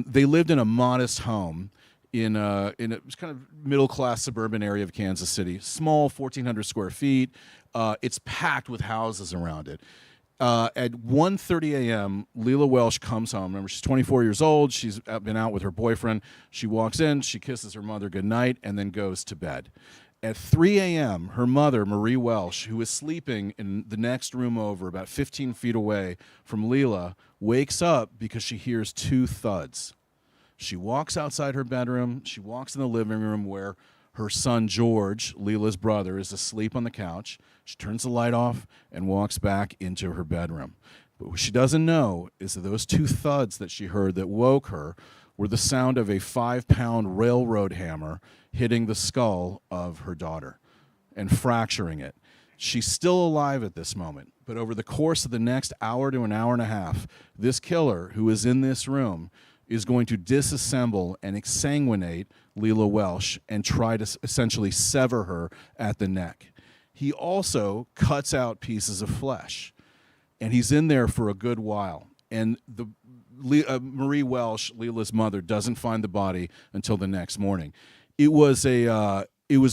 they lived in a modest home in a kind of middle-class suburban area of Kansas City, small, 1,400 square feet. It's packed with houses around it. At 1:30 a.m., Leila Welsh comes home. Remember, she's 24 years old. She's been out with her boyfriend. She walks in, she kisses her mother goodnight, and then goes to bed. At 3 a.m., her mother, Marie Welsh, who is sleeping in the next room over, about 15 feet away from Leila, wakes up because she hears two thuds. She walks outside her bedroom. She walks in the living room where her son, George, Leila's brother, is asleep on the couch. She turns the light off and walks back into her bedroom. But what she doesn't know is that those two thuds that she heard that woke her were the sound of a 5-pound railroad hammer hitting the skull of her daughter and fracturing it. She's still alive at this moment, but over the course of the next hour to an hour and a half, this killer who is in this room is going to disassemble and exsanguinate Leila Welsh and try to essentially sever her at the neck. He also cuts out pieces of flesh, and he's in there for a good while. And Marie Welsh, Leila's mother, doesn't find the body until the next morning. It was a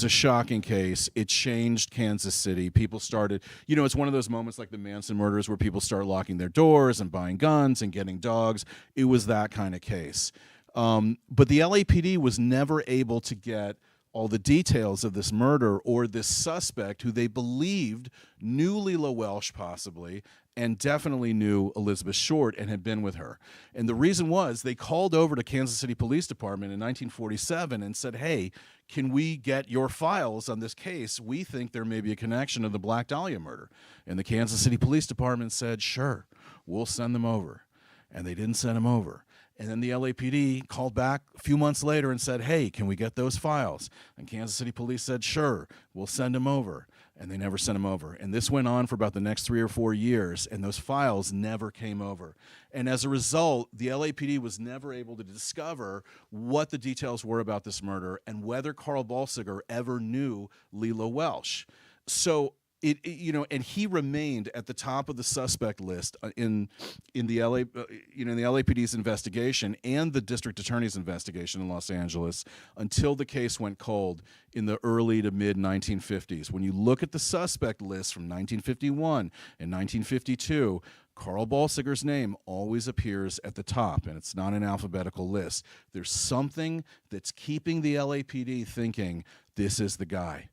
shocking case. It changed Kansas City. People started, it's one of those moments like the Manson murders where people start locking their doors and buying guns and getting dogs. It was that kind of case. But the LAPD was never able to get all the details of this murder or this suspect who they believed knew Leila Welsh possibly and definitely knew Elizabeth Short and had been with her. And the reason was they called over to Kansas City Police Department in 1947 and said, hey, can we get your files on this case? We think there may be a connection to the Black Dahlia murder. And the Kansas City Police Department said, sure, we'll send them over. And they didn't send them over. And then the LAPD called back a few months later and said, hey, can we get those files? And Kansas City Police said, sure, we'll send them over. And they never sent them over. And this went on for about the next 3 or 4 years, and those files never came over. And as a result, the LAPD was never able to discover what the details were about this murder and whether Carl Balsiger ever knew Leila Welsh. So and he remained at the top of the suspect list in the LAPD's investigation and the district attorney's investigation in Los Angeles until the case went cold in the early to mid 1950s. When you look at the suspect list from 1951 and 1952, Carl Balsiger's name always appears at the top, and it's not an alphabetical list. There's something that's keeping the LAPD thinking this is the guy.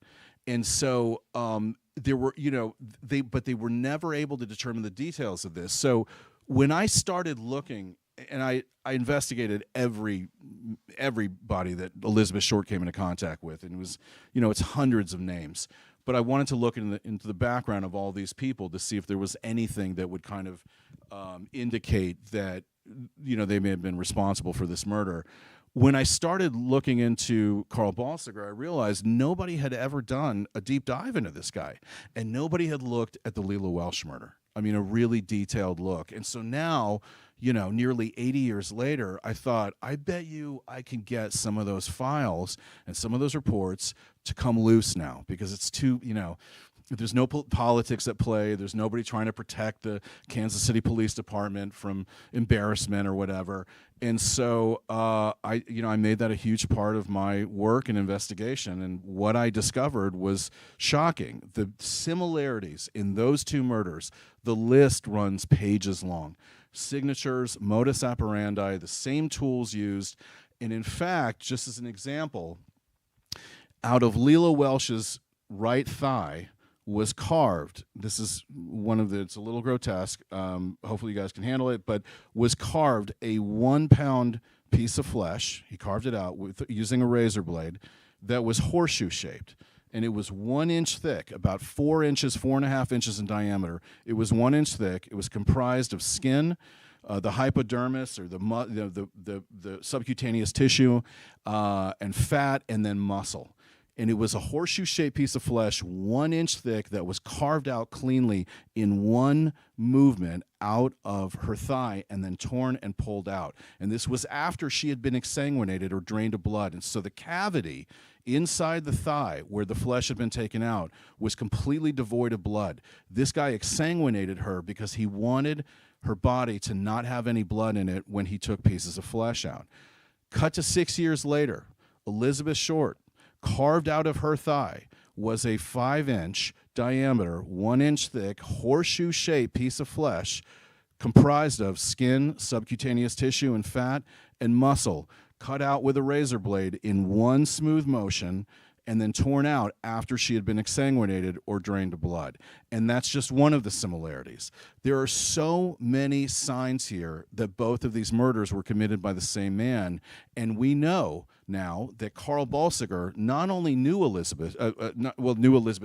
And so there were, they were never able to determine the details of this. So when I started looking, and I investigated everybody that Elizabeth Short came into contact with, and it was, it's hundreds of names. But I wanted to look into the background of all these people to see if there was anything that would kind of indicate that, they may have been responsible for this murder. When I started looking into Carl Balsiger, I realized nobody had ever done a deep dive into this guy, and nobody had looked at the Leila Welsh murder. I mean, a really detailed look. And so now, nearly 80 years later, I thought, I bet you I can get some of those files and some of those reports to come loose now, because it's too, there's no politics at play. There's nobody trying to protect the Kansas City Police Department from embarrassment or whatever. And so I made that a huge part of my work and investigation. And what I discovered was shocking. The similarities in those two murders, the list runs pages long. Signatures, modus operandi, the same tools used. And in fact, just as an example, out of Leila Welsh's right thigh was carved, this is it's a little grotesque, hopefully you guys can handle it, but was carved a 1-pound piece of flesh. He carved it out using a razor blade that was horseshoe shaped. And it was 1 inch thick, about 4 inches, 4.5 inches in diameter. It was 1 inch thick. It was comprised of skin, the hypodermis, or the subcutaneous tissue, and fat, and then muscle. And it was a horseshoe-shaped piece of flesh, 1 inch thick, that was carved out cleanly in one movement out of her thigh and then torn and pulled out. And this was after she had been exsanguinated or drained of blood. And so the cavity inside the thigh where the flesh had been taken out was completely devoid of blood. This guy exsanguinated her because he wanted her body to not have any blood in it when he took pieces of flesh out. Cut to 6 years later, Elizabeth Short, carved out of her thigh was a 5 inch diameter, 1 inch thick, horseshoe shaped piece of flesh comprised of skin, subcutaneous tissue, and fat, and muscle, cut out with a razor blade in one smooth motion, and then torn out after she had been exsanguinated or drained of blood. And that's just one of the similarities. There are so many signs here that both of these murders were committed by the same man, and we know now that Carl Balsiger not only knew Elizabeth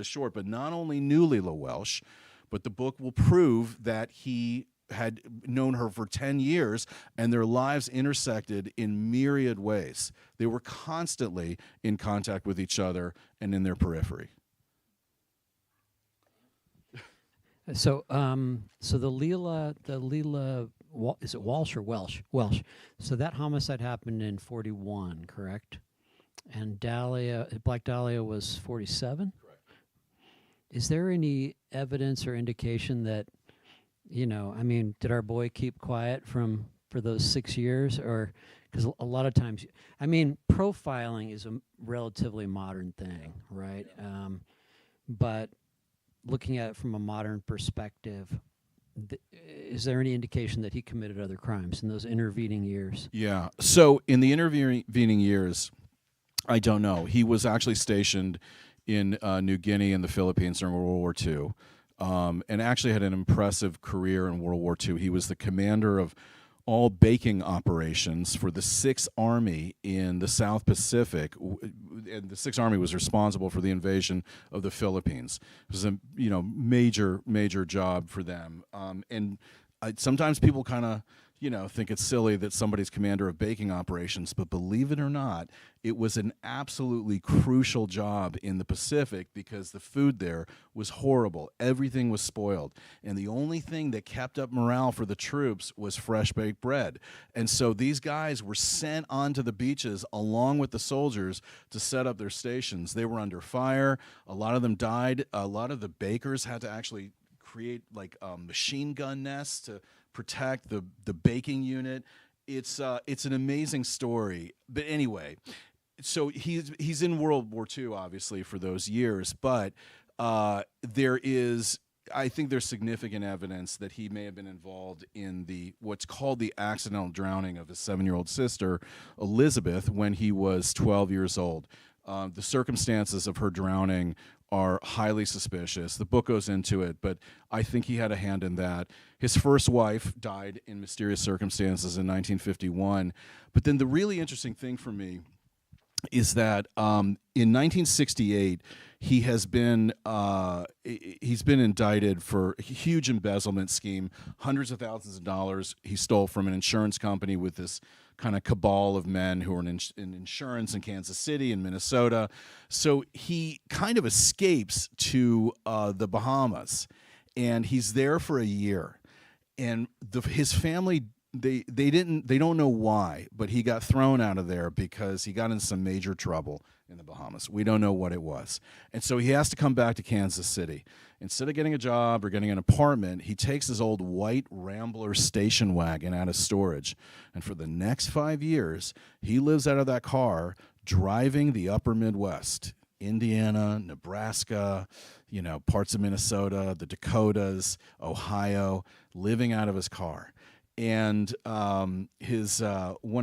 Short, but not only knew Leila Welsh, but the book will prove that he had known her for 10 years, and their lives intersected in myriad ways. They were constantly in contact with each other and in their periphery. So, so the Leila, is it Walsh or Welsh? Welsh. So that homicide happened in 41, correct? And Black Dahlia was 47? Correct. Is there any evidence or indication that, did our boy keep quiet for those 6 years? Or, because a lot of times, profiling is a relatively modern thing, right? But looking at it from a modern perspective, is there any indication that he committed other crimes in those intervening years? Yeah. So in the intervening years, I don't know. He was actually stationed in New Guinea and the Philippines during World War II, and actually had an impressive career in World War II. He was the commander of all baking operations for the 6th Army in the South Pacific, and the 6th Army was responsible for the invasion of the Philippines. It was a major job for them, and sometimes people kind of think it's silly that somebody's commander of baking operations, but believe it or not, it was an absolutely crucial job in the Pacific because the food there was horrible. Everything was spoiled. And the only thing that kept up morale for the troops was fresh baked bread. And so these guys were sent onto the beaches along with the soldiers to set up their stations. They were under fire. A lot of them died. A lot of the bakers had to actually create machine gun nests to protect the baking unit. It's an amazing story. But anyway, so he's in World War II, obviously, for those years. But I think there's significant evidence that he may have been involved in what's called the accidental drowning of his 7-year-old sister, Elizabeth, when he was 12 years old. The circumstances of her drowning are highly suspicious. The book goes into it, but I think he had a hand in that. His first wife died in mysterious circumstances in 1951. But then the really interesting thing for me is that in 1968, he's been indicted for a huge embezzlement scheme, hundreds of thousands of dollars he stole from an insurance company with this kind of cabal of men who were in insurance in Kansas City and Minnesota. So he kind of escapes to the Bahamas, and he's there for a year. And his family, they don't know why, but he got thrown out of there because he got in some major trouble in the Bahamas. We don't know what it was. And so he has to come back to Kansas City. Instead of getting a job or getting an apartment, he takes his old white Rambler station wagon out of storage. And for the next 5 years, he lives out of that car driving the upper Midwest, Indiana, Nebraska, parts of Minnesota, the Dakotas, Ohio, living out of his car. And one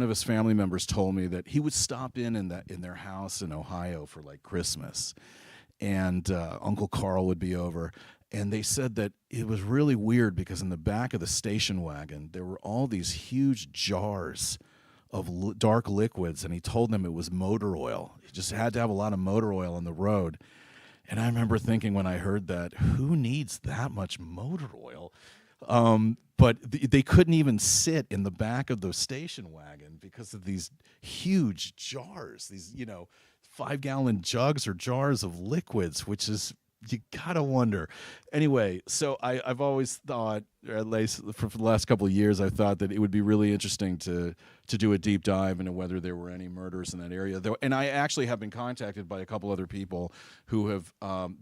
of his family members told me that he would stop in their house in Ohio for Christmas, and Uncle Carl would be over. And they said that it was really weird because in the back of the station wagon there were all these huge jars of dark liquids, and he told them it was motor oil. He just had to have a lot of motor oil on the road. And I remember thinking when I heard that, who needs that much motor oil? But they couldn't even sit in the back of the station wagon because of these huge jars, these 5-gallon jugs or jars of liquids, which is, you gotta wonder. Anyway, so I've always thought, or at least for the last couple of years, I've thought that it would be really interesting to do a deep dive into whether there were any murders in that area. And I actually have been contacted by a couple other people who have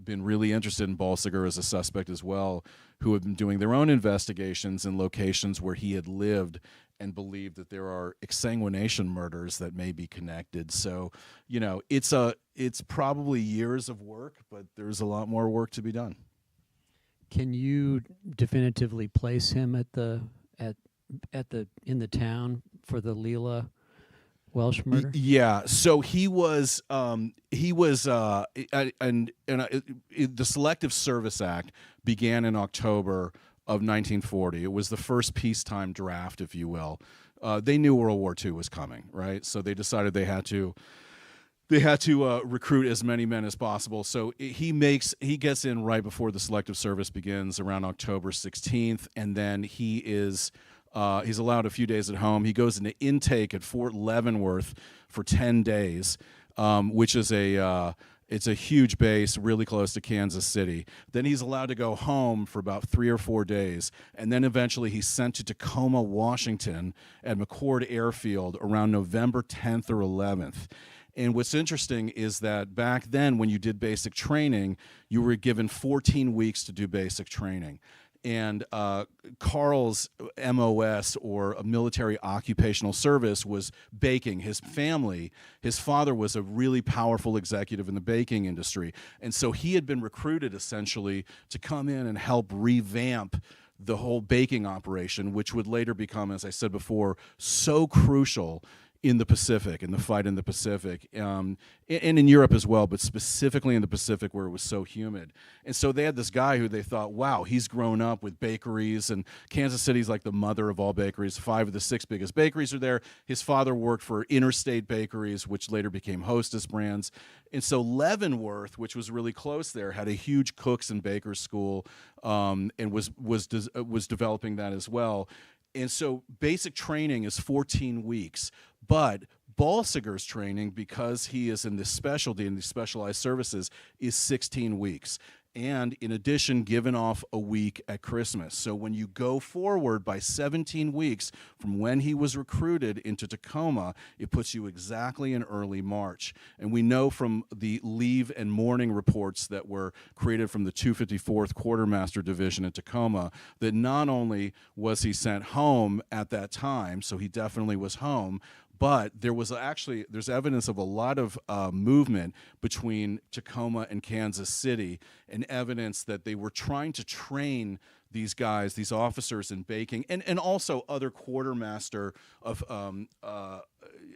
been really interested in Balsiger as a suspect as well, who have been doing their own investigations in locations where he had lived and believe that there are exsanguination murders that may be connected. So, it's probably years of work, but there's a lot more work to be done. Can you definitively place him in the town for the Leila Welsh murder? Yeah. So he was the Selective Service Act began in October of 1940. It was the first peacetime draft, if you will. They knew World War II was coming, right? So they decided they had to recruit as many men as possible. So he gets in right before the Selective Service begins, around October 16th, and then he's allowed a few days at home. He goes into intake at Fort Leavenworth for 10 days, which is it's a huge base really close to Kansas City. Then he's allowed to go home for about 3 or 4 days, and then eventually he's sent to Tacoma, Washington at McChord Airfield around November 10th or 11th. And what's interesting is that back then when you did basic training, you were given 14 weeks to do basic training. And Carl's MOS, or a military occupational service, was baking. His father was a really powerful executive in the baking industry. And so he had been recruited essentially to come in and help revamp the whole baking operation, which would later become, as I said before, so crucial in the Pacific, in the fight in the Pacific, and in Europe as well, but specifically in the Pacific where it was so humid. And so they had this guy who they thought, wow, he's grown up with bakeries, and Kansas City's like the mother of all bakeries. 5 of the 6 biggest bakeries are there. His father worked for Interstate Bakeries, which later became Hostess Brands. And so Leavenworth, which was really close there, had a huge cooks and bakers school, and was developing that as well. And so basic training is 14 weeks, but Balsiger's training, because he is in this specialty, in these specialized services, is 16 weeks. And in addition, given off a week at Christmas. So when you go forward by 17 weeks from when he was recruited into Tacoma, it puts you exactly in early March. And we know from the leave and mourning reports that were created from the 254th Quartermaster Division in Tacoma that not only was he sent home at that time, so he definitely was home, but there's evidence of a lot of movement between Tacoma and Kansas City, and evidence that they were trying to train these guys, these officers in baking, and also other quartermaster of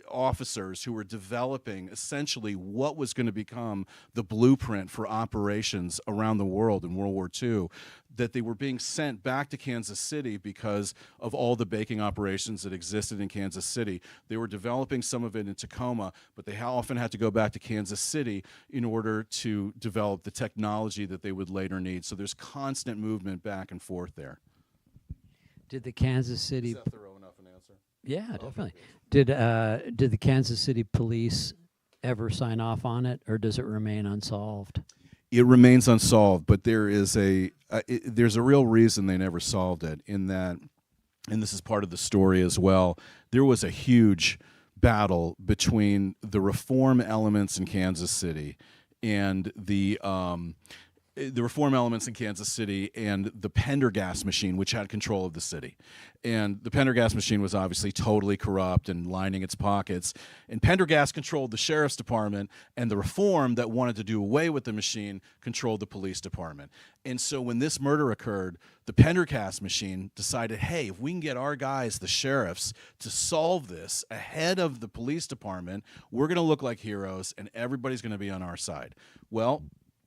officers who were developing essentially what was going to become the blueprint for operations around the world in World War II, that they were being sent back to Kansas City because of all the baking operations that existed in Kansas City. They were developing some of it in Tacoma, but they often had to go back to Kansas City in order to develop the technology that they would later need. So there's constant movement back and forth there. Did the Kansas City... Is that thorough enough an answer? Yeah, definitely. Did the Kansas City police ever sign off on it, or does it remain unsolved? It remains unsolved, but there's a real reason they never solved it, in that, and this is part of the story as well, there was a huge battle between the reform elements in Kansas City and the reform elements in Kansas City and the Pendergast machine, which had control of the city. And the Pendergast machine was obviously totally corrupt and lining its pockets. And Pendergast controlled the sheriff's department, and the reform that wanted to do away with the machine controlled the police department. And so when this murder occurred, the Pendergast machine decided, hey, if we can get our guys, the sheriffs, to solve this ahead of the police department, we're going to look like heroes, and everybody's going to be on our side. Well,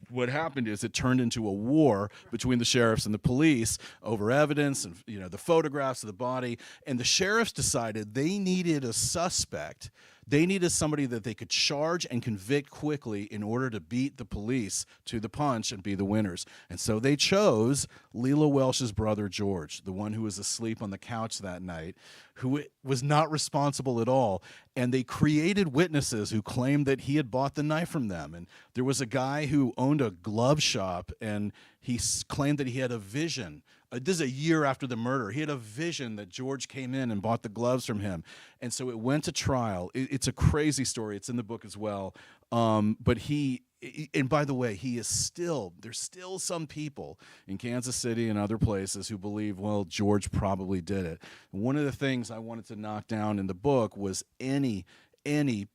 what happened is it turned into a war between the sheriffs and the police over evidence and the photographs of the body. And the sheriffs decided they needed a suspect. They needed somebody that they could charge and convict quickly in order to beat the police to the punch and be the winners. And so they chose Leila Welsh's brother George, the one who was asleep on the couch that night, who was not responsible at all. And they created witnesses who claimed that he had bought the knife from them. And there was a guy who owned a glove shop, and he claimed that he had a vision. This is a year after the murder. He had a vision that George came in and bought the gloves from him. And so it went to trial. It's a crazy story. It's in the book as well. But and by the way, there's still some people in Kansas City and other places who believe, well, George probably did it. And one of the things I wanted to knock down in the book was any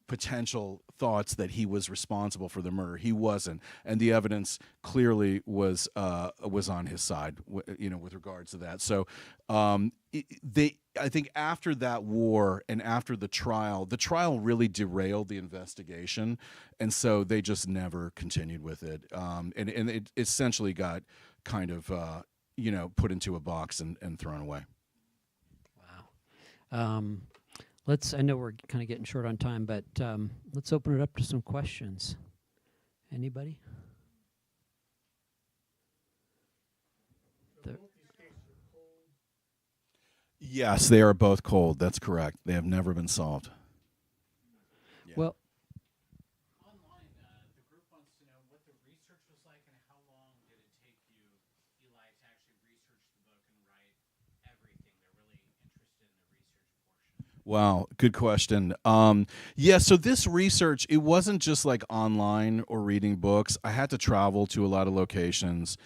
potential thoughts that he was responsible for the murder. He wasn't, and the evidence clearly was on his side, with regards to that. So I think after that war and after the trial really derailed the investigation, and so they just never continued with it. And it essentially got kind of put into a box and thrown away. Wow. I know we're kind of getting short on time, but let's open it up to some questions. Anybody? Yes, they are both cold. That's correct. They have never been solved. Yeah. Well, online, the group wants to know what the research was like and how long did it take you, Eli, to actually research the book and write everything. They're really interested in the research portion. Wow, good question. So this research, it wasn't just like online or reading books. I had to travel to a lot of locations.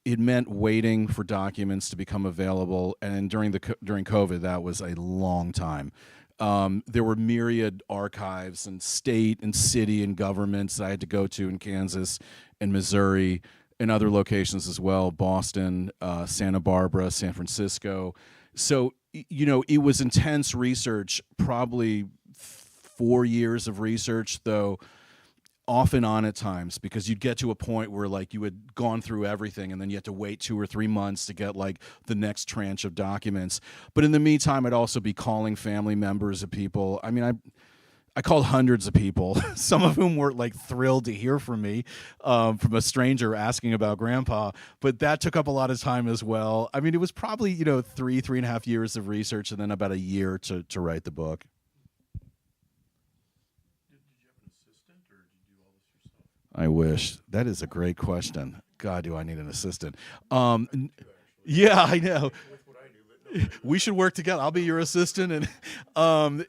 It meant waiting for documents to become available, and during COVID, that was a long time. There were myriad archives and state and city and governments that I had to go to in Kansas and Missouri and other locations as well, Boston, Santa Barbara, San Francisco. So, it was intense research, probably 4 years of research, though off and on at times, because you'd get to a point where like you had gone through everything and then you had to wait 2 or 3 months to get like the next tranche of documents. But in the meantime, I'd also be calling family members of people. I mean, I called hundreds of people, some of whom were like thrilled to hear from me, from a stranger asking about Grandpa, but that took up a lot of time as well. I mean, it was probably, 3.5 years of research and then about a year to write the book. I wish. That is a great question. God, do I need an assistant? Yeah, I know. We should work together. I'll be your assistant, and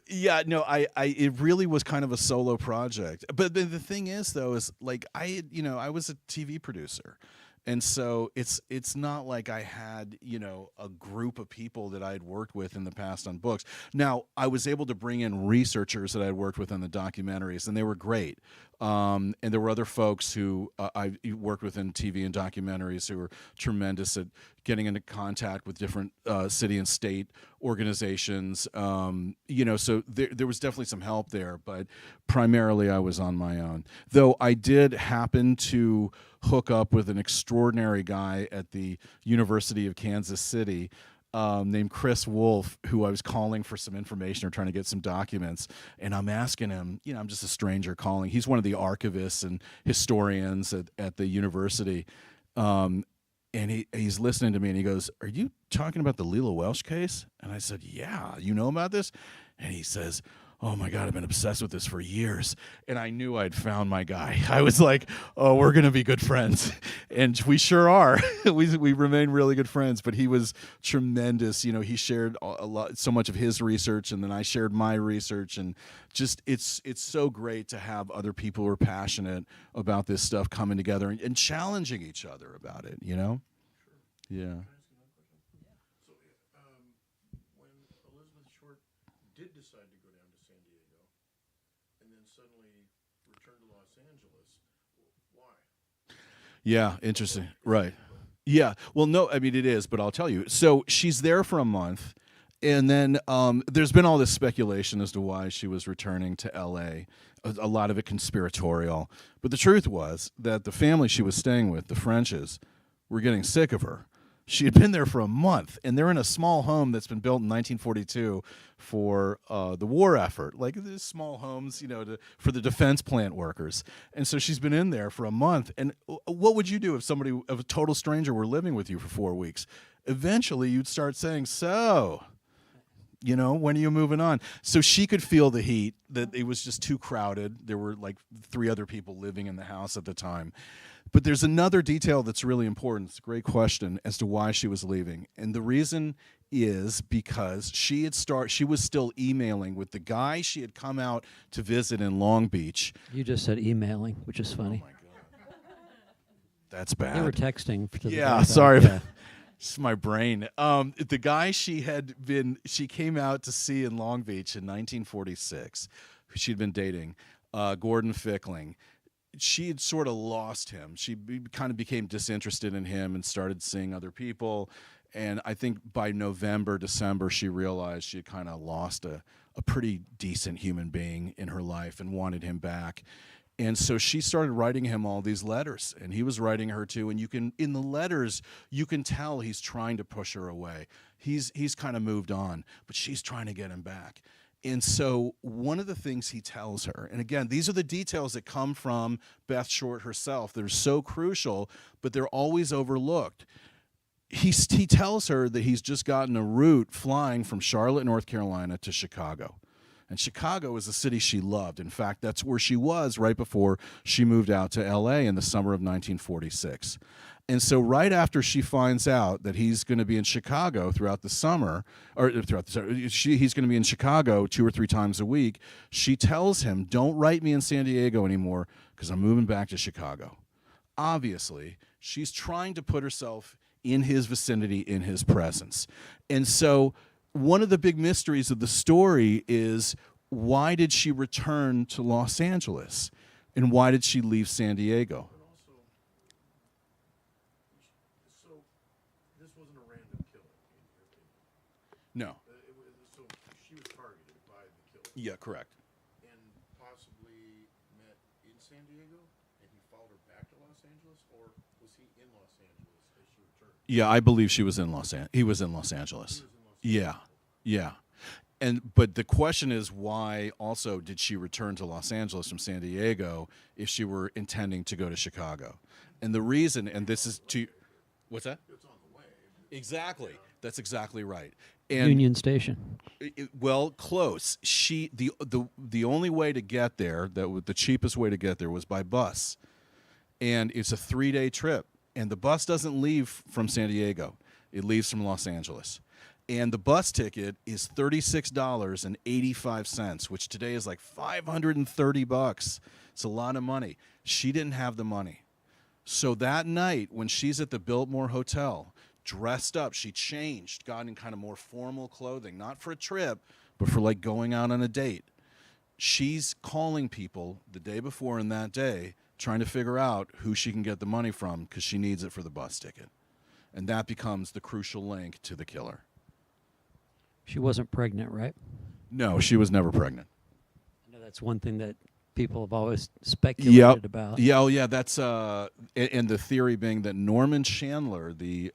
it really was kind of a solo project. But the thing is, though, is like I was a TV producer. And so it's not like I had, a group of people that I had worked with in the past on books. Now, I was able to bring in researchers that I had worked with on the documentaries, and they were great. And there were other folks who I worked with in TV and documentaries who were tremendous at getting into contact with different city and state organizations. So there was definitely some help there, but primarily I was on my own. Though I did happen to hook up with an extraordinary guy at the University of Kansas City named Chris Wolf, who I was calling for some information or trying to get some documents. And I'm asking him, I'm just a stranger calling. He's one of the archivists and historians at the university. And he's listening to me and he goes, "Are you talking about the Leila Welsh case?" And I said, "Yeah, you know about this?" And he says, "Oh my God, I've been obsessed with this for years." And I knew I'd found my guy. I was like, "Oh, we're going to be good friends." And we sure are. we remain really good friends, but he was tremendous. He shared so much of his research, and then I shared my research, and just it's so great to have other people who are passionate about this stuff coming together and challenging each other about it, Sure. Yeah. Did decide to go down to San Diego and then suddenly return to Los Angeles. Why? Yeah, interesting. Right. Yeah. Well, no, I mean, it is, but I'll tell you. So she's there for a month, And then there's been all this speculation as to why she was returning to L.A., a lot of it conspiratorial. But the truth was that the family she was staying with, the Frenches, were getting sick of her. She had been there for a month, and they're in a small home that's been built in 1942 for the war effort. Like, these small homes, for the defense plant workers. And so she's been in there for a month. And what would you do if a total stranger were living with you for 4 weeks? Eventually, you'd start saying, so... when are you moving on? So she could feel the heat, that it was just too crowded. There were like 3 other people living in the house at the time. But there's another detail that's really important. It's a great question as to why she was leaving. And the reason is because she was still emailing with the guy she had come out to visit in Long Beach. You just said emailing, which is funny. Oh my God. That's bad. They were texting. Yeah, sorry. Yeah. It's my brain. The guy she came out to see in Long Beach in 1946, who she'd been dating, Gordon Fickling. She had sort of lost him. She kind of became disinterested in him and started seeing other people. And I think by November, December, she realized she had kind of lost a pretty decent human being in her life and wanted him back. And so she started writing him all these letters, and he was writing her too. And in the letters, you can tell he's trying to push her away. He's kind of moved on, but she's trying to get him back. And so one of the things he tells her, and again, these are the details that come from Beth Short herself. They're so crucial, but they're always overlooked. He tells her that he's just gotten a route flying from Charlotte, North Carolina to Chicago. And Chicago is a city she loved. In fact, that's where she was right before she moved out to L.A. in the summer of 1946. And so right after she finds out that he's going to be in Chicago throughout the summer, he's going to be in Chicago 2 or 3 times a week, she tells him, don't write me in San Diego anymore because I'm moving back to Chicago. Obviously, she's trying to put herself in his vicinity, in his presence. And so one of the big mysteries of the story is, why did she return to Los Angeles? And why did she leave San Diego? But also, so this wasn't a random killing, in your opinion. No. So she was targeted by the killer. Yeah, correct. And possibly met in San Diego, and he followed her back to Los Angeles, or was he in Los Angeles as she returned? Yeah, I believe he was in Los Angeles. Yeah. But the question is, why also did she return to Los Angeles from San Diego if she were intending to go to Chicago? And the reason, and this is to, what's that? It's on the way. Exactly. That's exactly right. And Union Station. Well, close. The only way to get there, the cheapest way to get there, was by bus, and it's a 3-day trip. And the bus doesn't leave from San Diego; it leaves from Los Angeles. And the bus ticket is $36.85, which today is like $530. It's a lot of money. She didn't have the money. So that night, when she's at the Biltmore Hotel, dressed up, she changed, got in kind of more formal clothing, not for a trip, but for like going out on a date. She's calling people the day before and that day, trying to figure out who she can get the money from because she needs it for the bus ticket. And that becomes the crucial link to the killer. She wasn't pregnant, right? No, she was never pregnant. I know that's one thing that people have always speculated about. Yeah, oh yeah, that's and the theory being that Norman Chandler, the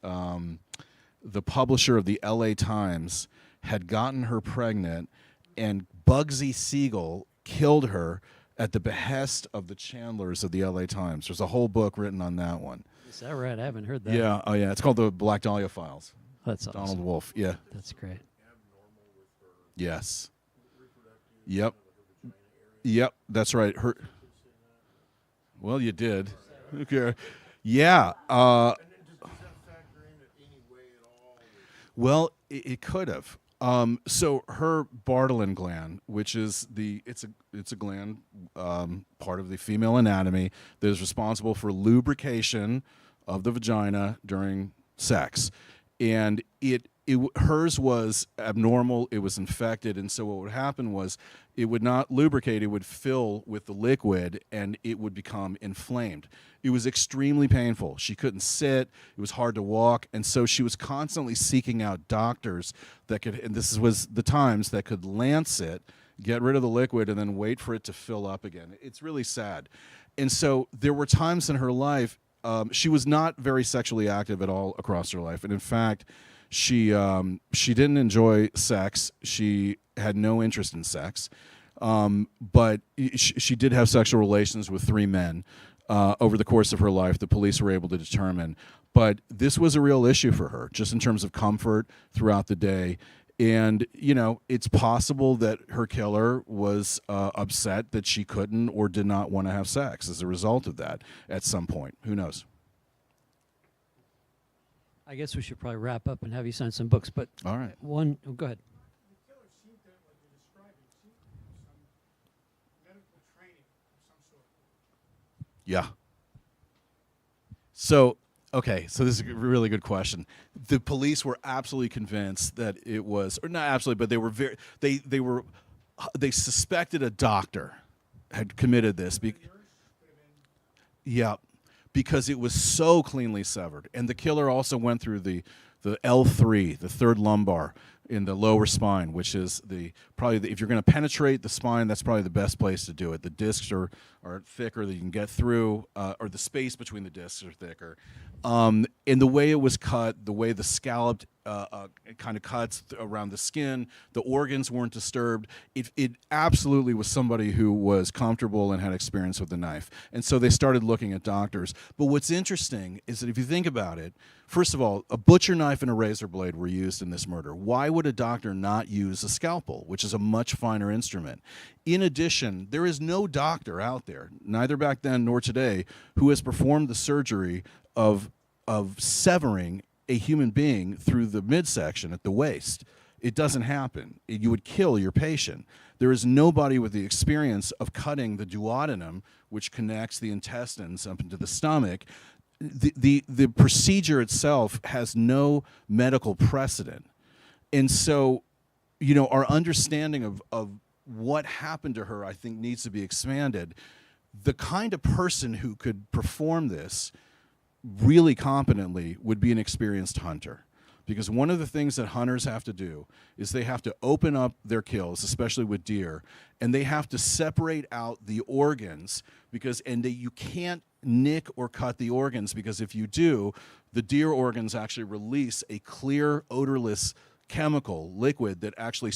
publisher of the LA Times, had gotten her pregnant, and Bugsy Siegel killed her at the behest of the Chandlers of the LA Times. There's a whole book written on that one. Is that right? I haven't heard that. Yeah, oh yeah, it's called the Black Dahlia Files. That's awesome. Donald Wolfe, yeah. That's great. Yes. Yep. Yep, that's right. Her. Well, you did. Okay. Yeah. And then does that factor in any way at all? Well, it could have. So her Bartholin gland, which is it's a gland, part of the female anatomy that is responsible for lubrication of the vagina during sex, and it hers was abnormal. It was infected, and so what would happen was it would not lubricate. It would fill with the liquid, and it would become inflamed. It was extremely painful. She couldn't sit. It was hard to walk, and so she was constantly seeking out doctors that could. And this was the times that could lance it, get rid of the liquid, and then wait for it to fill up again. It's really sad. And so there were times in her life she was not very sexually active at all across her life, and in fact. She didn't enjoy sex. She had no interest in sex, but she did have sexual relations with 3 men over the course of her life. The police were able to determine, but this was a real issue for her, just in terms of comfort throughout the day. And it's possible that her killer was upset that she couldn't or did not want to have sex as a result of that at some point. Who knows? I guess we should probably wrap up and have you sign some books, but All right. Go ahead. The killer seemed to, like you're describing, seemed to have some medical training of some sort. Yeah. So, okay, so this is a really good question. The police were absolutely convinced that it was, or not absolutely, but they were they suspected a doctor had committed this. Yeah, because it was so cleanly severed, and the killer also went through the L3, the third lumbar in the lower spine, which is if you're going to penetrate the spine, that's probably the best place to do it. The discs are thicker that you can get through, or the space between the discs are thicker. And the way it was cut, the way the scalloped kind of cuts around the skin, the organs weren't disturbed. It absolutely was somebody who was comfortable and had experience with the knife. And so they started looking at doctors. But what's interesting is that if you think about it, first of all, a butcher knife and a razor blade were used in this murder. Why would a doctor not use a scalpel, which is a much finer instrument? In addition, there is no doctor out there, neither back then nor today, who has performed the surgery of severing a human being through the midsection at the waist. It doesn't happen. You would kill your patient. There is nobody with the experience of cutting the duodenum, which connects the intestines up into the stomach. The procedure itself has no medical precedent. And so, our understanding of what happened to her, I think, needs to be expanded. The kind of person who could perform this really competently would be an experienced hunter. Because one of the things that hunters have to do is they have to open up their kills, especially with deer, and they have to separate out the organs you can't nick or cut the organs, because if you do, the deer organs actually release a clear, odorless chemical liquid that actually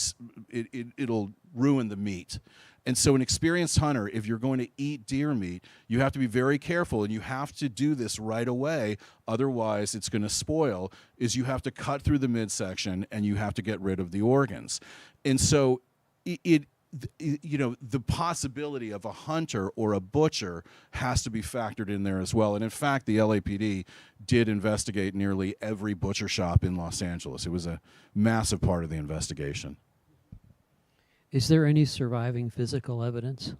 it'll ruin the meat. And so an experienced hunter, if you're going to eat deer meat, you have to be very careful, and you have to do this right away, otherwise it's going to spoil, is you have to cut through the midsection and you have to get rid of the organs. And so the possibility of a hunter or a butcher has to be factored in there as well. And in fact, the LAPD did investigate nearly every butcher shop in Los Angeles. It was a massive part of the investigation. Is there any surviving physical evidence?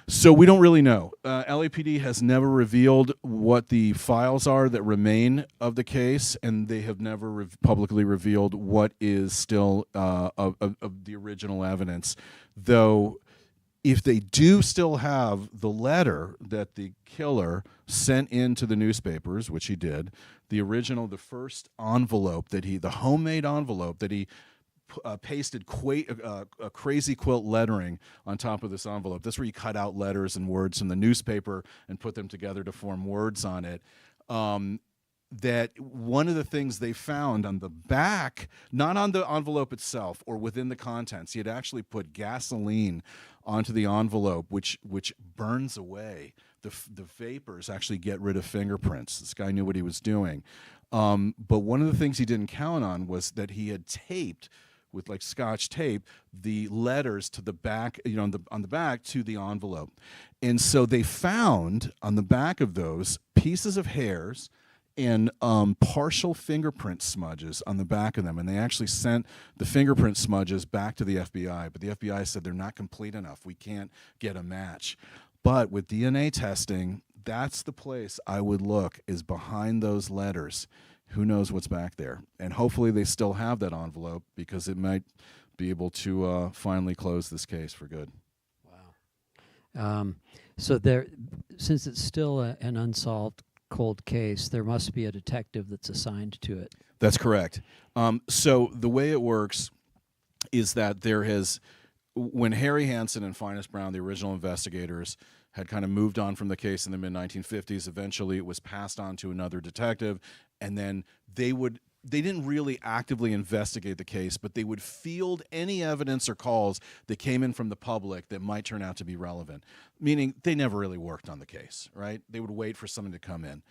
So we don't really know. LAPD has never revealed what the files are that remain of the case, and they have never publicly revealed what is still of the original evidence. Though, if they do still have the letter that the killer sent into the newspapers, which he did, the first envelope the homemade envelope that he pasted a crazy quilt lettering on top of this envelope. That's where you cut out letters and words from the newspaper and put them together to form words on it. That one of the things they found on the back, not on the envelope itself or within the contents, he had actually put gasoline onto the envelope, which burns away. The vapors actually get rid of fingerprints. This guy knew what he was doing. But one of the things he didn't count on was that he had taped with like Scotch tape the letters to the back, on the back to the envelope. And so they found on the back of those pieces of hairs and partial fingerprint smudges on the back of them. And they actually sent the fingerprint smudges back to the FBI. But the FBI said they're not complete enough. We can't get a match. But with DNA testing, that's the place I would look, is behind those letters. who knows what's back there? And hopefully they still have that envelope, because it might be able to finally close this case for good. Wow. So there, since it's still an unsolved cold case, there must be a detective that's assigned to it. That's correct. So the way it works is that when Harry Hansen and Finest Brown, the original investigators, had kind of moved on from the case in the mid-1950s, eventually it was passed on to another detective, and then they didn't really actively investigate the case, but they would field any evidence or calls that came in from the public that might turn out to be relevant, meaning they never really worked on the case, right? They would wait for someone to come in.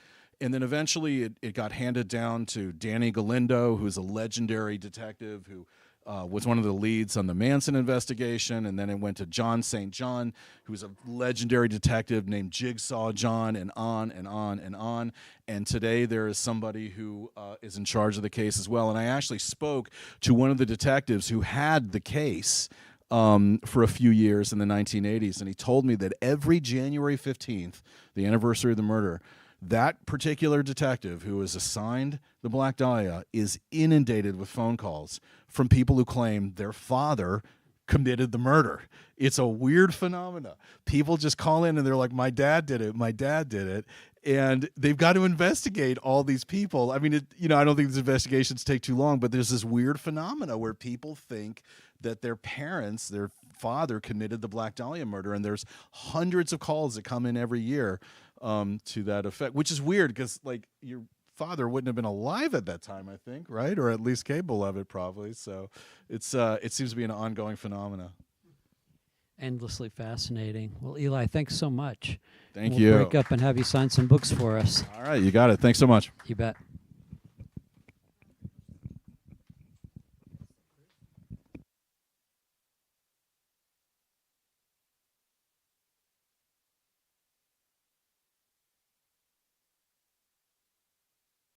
And then eventually it got handed down to Danny Galindo, who's a legendary detective who was one of the leads on the Manson investigation. And then it went to John St. John, who's a legendary detective named Jigsaw John, and on and on and on. And today there is somebody who is in charge of the case as well. And I actually spoke to one of the detectives who had the case for a few years in the 1980s. And he told me that every January 15th, the anniversary of the murder, that particular detective who is assigned the Black Dahlia is inundated with phone calls from people who claim their father committed the murder. It's a weird phenomena. People just call in and they're like, my dad did it, my dad did it. And they've got to investigate all these people. I mean, I don't think these investigations take too long, but there's this weird phenomena where people think that their parents, their father committed the Black Dahlia murder, and there's hundreds of calls that come in every year to that effect, which is weird because, like, your father wouldn't have been alive at that time, I think, right? Or at least capable of it, probably. So it seems to be an ongoing phenomena. Endlessly fascinating. Well, Eli, thanks so much. Thank We'll you. break up and have you sign some books for us. All right, you got it. Thanks so much. You bet.